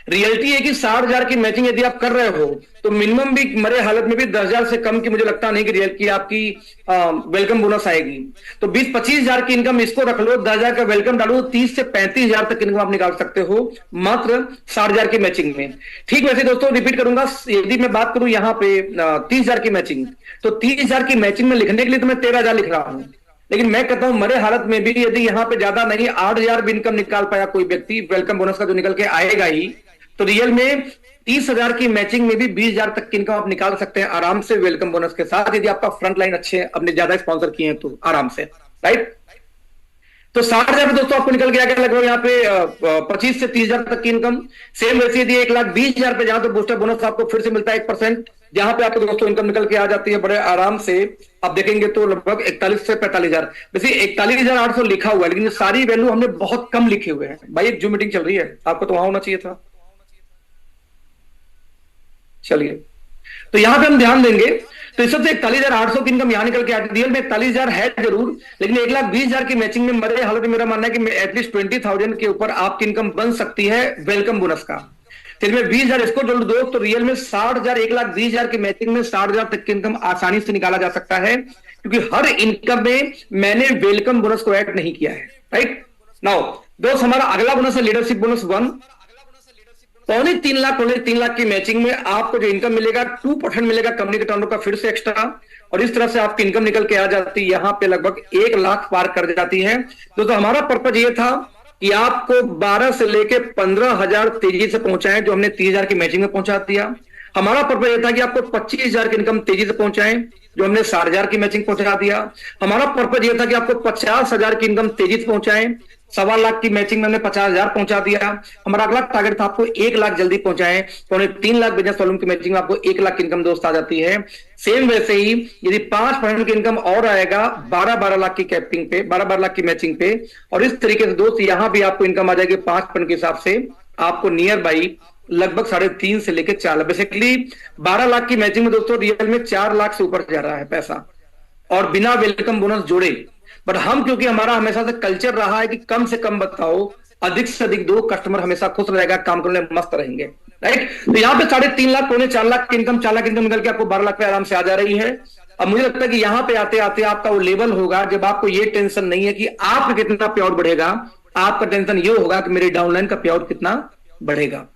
रियलिटी है कि 60,000 की मैचिंग यदि आप कर रहे हो तो मिनिमम भी मरे हालत में भी 10,000 से कम की मुझे लगता नहीं कि रियल की आपकी वेलकम बोनस आएगी। तो 20-25,000 की इनकम इसको रख लो, 10,000 का वेलकम डालो, 30 से 35,000 तक इनकम आप निकाल सकते हो मात्र 60,000 की मैचिंग में। ठीक वैसे दोस्तों रिपीट करूंगा, यदि मैं बात करूं यहाँ पे 30,000 की मैचिंग, तो 30,000 की मैचिंग में लिखने के लिए तो मैं 13,000 लिख रहा हूं, लेकिन मैं कहता हूं मरे हालत में भी यदि यहां पे ज्यादा नहीं 8,000 भी इनकम निकाल पाया कोई व्यक्ति वेलकम बोनस का जो निकल के आएगा ही, तो रियल में 30,000 की मैचिंग में भी 20,000 तक की इनकम आप निकाल सकते हैं आराम से वेलकम बोनस के साथ, यदि आपका फ्रंट लाइन अच्छे अपने ज्यादा स्पॉन्सर किए हैं तो आराम से, राइट। तो 60,000 दोस्तों आपको निकल के आएगा लगभग यहाँ पे 25 से 30,000 तक की इनकम। सेम वैसे यदि 1,20,000 पे जहां तो बूस्टर बोनस आपको फिर से मिलता है 1%, जहां पे आपको दोस्तों इनकम निकल के आ जाती है बड़े आराम से। आप देखेंगे तो लगभग 41 से 45,000, वैसे 41,800 लिखा हुआ है, लेकिन सारी वैल्यू हमने बहुत कम लिखे हुए हैं। भाई एक जूम मीटिंग चल रही है, आपको तो वहां होना चाहिए था। चलिए, तो यहां पे हम ध्यान देंगे, तो इस सबसे 41,800 की इनकम यहां निकल के आती है। रियल में 41,000 है जरूर, लेकिन 1,20,000 की मैचिंग में मरे हालत में मेरा मानना है कि एटलीस्ट 20,000 के ऊपर आपकी इनकम बन सकती है वेलकम बोनस का। तो इसमें 20,000 इसको जोड़ दो, तो रियल में 60,000, 1,20,000 की मैचिंग में 60,000 तक की इनकम आसानी से निकाला जा सकता है, क्योंकि हर इनकम में मैंने वेलकम बोनस को ऐड नहीं किया है, राइट। नाउ दोस्त हमारा अगला बोनस है लीडरशिप बोनस 1। 3.5 लाख की मैचिंग में आपको जो इनकम मिलेगा 2% मिलेगा कंपनी के टर्नओवर का फिर से एक्स्ट्रा, और इस तरह से आपकी इनकम निकल के आ जाती है यहां पे लगभग 1 लाख पार कर जाती है। दोस्तों हमारा पर्पज ये था कि आपको 12 से लेके 15,000 तेजी से पहुंचाएं, जो हमने 30,000 की मैचिंग में पहुंचा दिया। हमारा पर्पज यह था कि आपको 25,000 की इनकम तेजी से पहुंचाएं, जो हमने 60,000 की मैचिंग पहुंचा दिया। हमारा पर्पज यह था कि आपको 50,000 की इनकम तेजी से पहुंचाएं, 1.25 लाख की मैचिंग में हमने 50,000 पहुंचा दिया। हमारा अगला टारगेट था आपको 1 लाख जल्दी पहुंचाएं, तो 3 लाख बिजनेस वॉल्यूम की मैचिंग में आपको 1 लाख की इनकम दोस्त आ जाती है। सेम वैसे ही यदि 5% की इनकम और आएगा 12 लाख की कैपिंग पे, 12 लाख की मैचिंग पे, और इस तरीके से दोस्त यहां भी आपको इनकम आ जाएगी 5% के हिसाब से आपको नियर बाई लगभग 3.5 से लेकर 4 लाख, बेसिकली 12 लाख की मैचिंग में दोस्तों रियल में 4 लाख से ऊपर जा रहा है पैसा, और बिना वेलकम बोनस जोड़े। बट हम क्योंकि हमारा हमेशा से कल्चर रहा है कि कम से कम बताओ, अधिक से अधिक दो, कस्टमर हमेशा खुश रहेगा, काम करने में मस्त रहेंगे, राइट। तो यहाँ पे 3.5 लाख, 4 लाख की इनकम, 4 लाख इनकम निकल के आपको 12 लाख पे आराम से आ जा रही है। अब मुझे लगता है कि यहाँ पे आते आते आपका वो लेवल होगा जब आपको ये टेंशन नहीं है कि आपका कितना पे आउट बढ़ेगा, आपका टेंशन ये होगा कि मेरे डाउनलाइन का पे आउट कितना बढ़ेगा,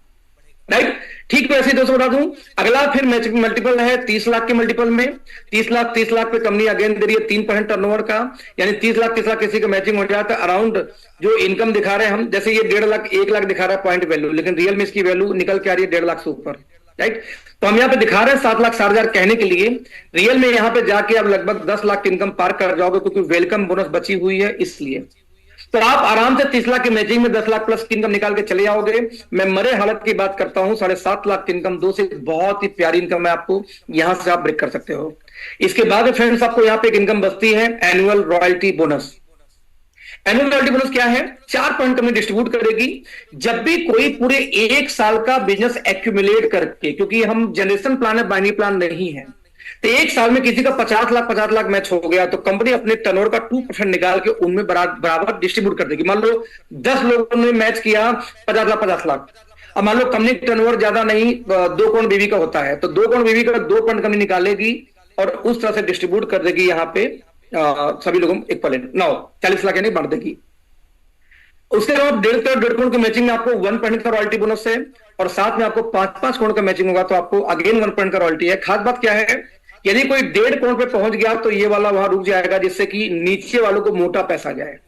राइट। ठीक तो ऐसे दोस्तों बता दूं, अगला फिर मल्टीपल है 30 लाख के मल्टीपल में। 30 लाख पे कंपनी अगेन दे रही है 3% टर्नओवर का, यानी 30 लाख किसी का मैचिंग हो जाता है अराउंड जो इनकम दिखा रहे हैं हम, जैसे ये 1.5 लाख 1 लाख दिखा रहा है पॉइंट वैल्यू, लेकिन रियल में इसकी वैल्यू निकल के आ रही है 1.5 लाख से ऊपर, राइट। तो हम यहाँ पे दिखा रहे हैं 7,60,000 कहने के लिए, रियल में यहाँ पे जाके आप लगभग 10 लाख की इनकम पार कर जाओगे, क्योंकि वेलकम बोनस बची हुई है इसलिए। तो आप आराम से 30 लाख की मैचिंग में 10 लाख प्लस की इनकम निकाल के चले आओगे। मैं मरे हालत की बात करता हूं, 7.5 लाख की इनकम, 2 से बहुत ही प्यारी इनकम है आपको, यहां से आप ब्रेक कर सकते हो। इसके बाद फ्रेंड्स आपको यहाँ पे एक इनकम बचती है annual royalty bonus. Annual royalty bonus क्या है? 4% कंपनी डिस्ट्रीब्यूट करेगी जब भी कोई पूरे 1 साल का बिजनेस एक्यूमुलेट करके, क्योंकि हम जनरेशन प्लान है, बाइनरी प्लान नहीं है, तो एक साल में किसी का 50 लाख मैच हो गया तो कंपनी अपने टर्नओवर का 2% निकाल के उनमें बराबर डिस्ट्रीब्यूट कर देगी। मान लो 10 लोगों ने मैच किया 50 लाख। अब मान लो कंपनी टर्नओवर ज्यादा नहीं 2 करोड़ बीवी का होता है, तो 2 करोड़ बीवी का 2% कंपनी निकालेगी और उस तरह से डिस्ट्रीब्यूट कर देगी यहाँ पे सभी लोगों में इक्वलेंट। 40 लाख यानी बांट देगी। उसके अलावा 1.5 करोड़ की मैचिंग में आपको 1% का रॉयल्टी बोनस है, और साथ में आपको 5 करोड़ का मैचिंग होगा तो आपको अगेन 1% का रॉयल्टी है। खास बात क्या है, यदि कोई 1.5 करोड़ पे पहुंच गया तो ये वाला वहां रुक जाएगा, जिससे कि नीचे वालों को मोटा पैसा जाए।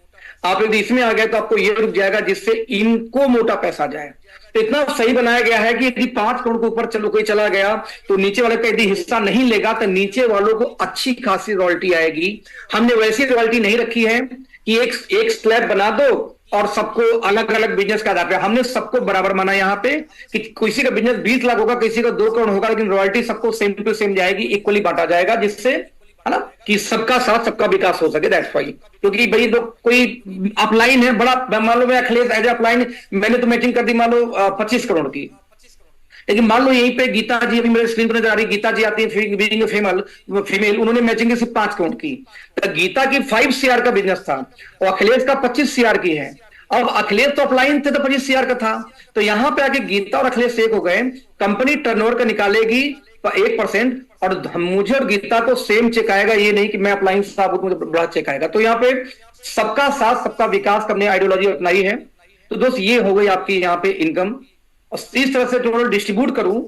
आप यदि इसमें आ गए तो आपको ये रुक जाएगा जिससे इनको मोटा पैसा जाए। तो इतना सही बनाया गया है कि यदि 5 करोड़ के ऊपर चलो कोई चला गया तो नीचे वाले का यदि हिस्सा नहीं लेगा तो नीचे वालों को अच्छी खासी रॉयल्टी आएगी। हमने वैसी रॉयल्टी नहीं रखी है कि एक स्लैब बना दो और सबको अलग अलग बिजनेस का आधार पे, हमने सबको बराबर माना यहाँ पे कि किसी का बिजनेस 20 लाख होगा, किसी का 2 करोड़ होगा, लेकिन रॉयल्टी सबको सेम टू सेम जाएगी, इक्वली बांटा जाएगा, जिससे है ना कि सबका साथ सबका विकास हो सके। दैट्स व्हाई, क्योंकि भाई लोग कोई अपलाइन है बड़ा, मान लो मैं अखिलेश एज अपलाइन मैंने तो मैचिंग कर दी मान लो 25 करोड़ की, लेकिन मान लो यहीं पे गीता जी अभी मेरे स्क्रीन पर नजर आ रही, गीता जी आती है फीमेल, उन्होंने मैचिंग की सिर्फ 5 करोड़ की। तो गीता की 5 CR का बिजनेस था और अखिलेश का 25 CR की है। अब अखिलेश तो अपलाइन थे तो 25 CR का था, तो यहां पे आके गीता और अखिलेश एक हो गए। कंपनी टर्नओवर का निकालेगी 1% और मुझे और गीता को सेम चेक आएगा, ये नहीं कि मैं अपलाइन साहब मुझे बड़ा चेक आएगा। तो यहाँ पे सबका साथ सबका विकास करने आइडियोलॉजी अपनाई है। तो दोस्त ये हो गई आपकी यहाँ पे इनकम। और इस तरह से टोटल डिस्ट्रीब्यूट करूं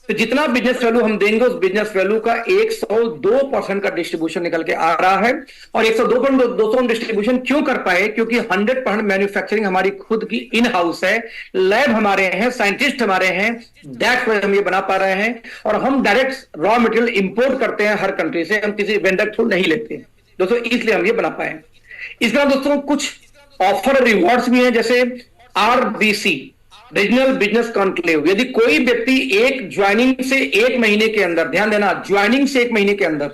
तो जितना बिजनेस वैल्यू हम देंगे उस बिजनेस वैल्यू का 102% का डिस्ट्रीब्यूशन निकल के आ रहा है। और 102% डिस्ट्रीब्यूशन क्यों कर पाए, क्योंकि 100% मैन्युफैक्चरिंग हमारी खुद की इन हाउस है, लैब हमारे हैं, साइंटिस्ट हमारे हैं, दैट्स व्हाई हम ये बना पा रहे हैं। और हम डायरेक्ट रॉ मटेरियल इंपोर्ट करते हैं हर कंट्री से, हम किसी वेंडर थ्रू नहीं लेते दोस्तों, इसलिए हम ये बना पाए। इस तरह दोस्तों कुछ ऑफर रिवॉर्ड्स भी हैं, जैसे RBC रीजनल बिजनेस कॉन्क्लेव। यदि कोई व्यक्ति एक ज्वाइनिंग से 1 महीने के अंदर, ध्यान देना, ज्वाइनिंग से 1 महीने के अंदर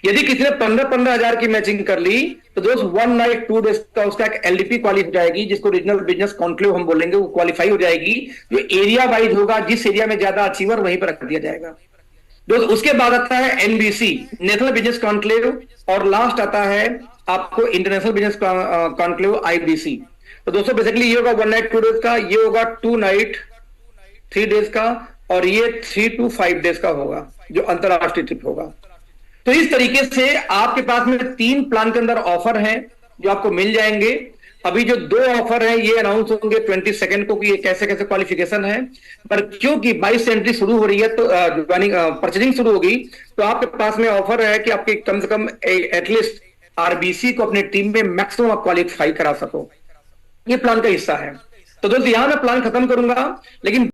यदि किसी ने 15-15 हजार की मैचिंग कर ली तो दोस्त 1 नाइट 2 डेज का उसका एक LDP क्वालिफाई हो जाएगी, जिसको रीजनल बिजनेस कॉन्क्लेव हम बोलेंगे, वो क्वालिफाई हो जाएगी। जो एरिया वाइज होगा, जिस एरिया में ज्यादा अचीवर वहीं पर रख दिया जाएगा दोस्त। उसके बाद आता है NBC नेशनल बिजनेस कॉन्क्लेव, और लास्ट आता है आपको इंटरनेशनल बिजनेस कॉन्क्लेव IBC। तो दोस्तों बेसिकली ये होगा 1 नाइट 2 डेज का, ये होगा 2 नाइट 3 डेज का, और ये 3 to 5 डेज का होगा जो अंतरराष्ट्रीय ट्रिप होगा। तो इस तरीके से आपके पास में 3 प्लान के अंदर ऑफर हैं जो आपको मिल जाएंगे। अभी जो 2 ऑफर है ये अनाउंस होंगे 22 को कि ये कैसे कैसे क्वालिफिकेशन है, पर क्योंकि 22 से एंट्री शुरू हो रही है तो परचेजिंग शुरू होगी, तो आपके पास में ऑफर है कि आपके कम से कम एटलीस्ट RBC को अपने टीम में मैक्सिमम आप क्वालिफाई करा सको। ये प्लान का हिस्सा है। तो दोस्तों यहां मैं प्लान खत्म करूंगा, लेकिन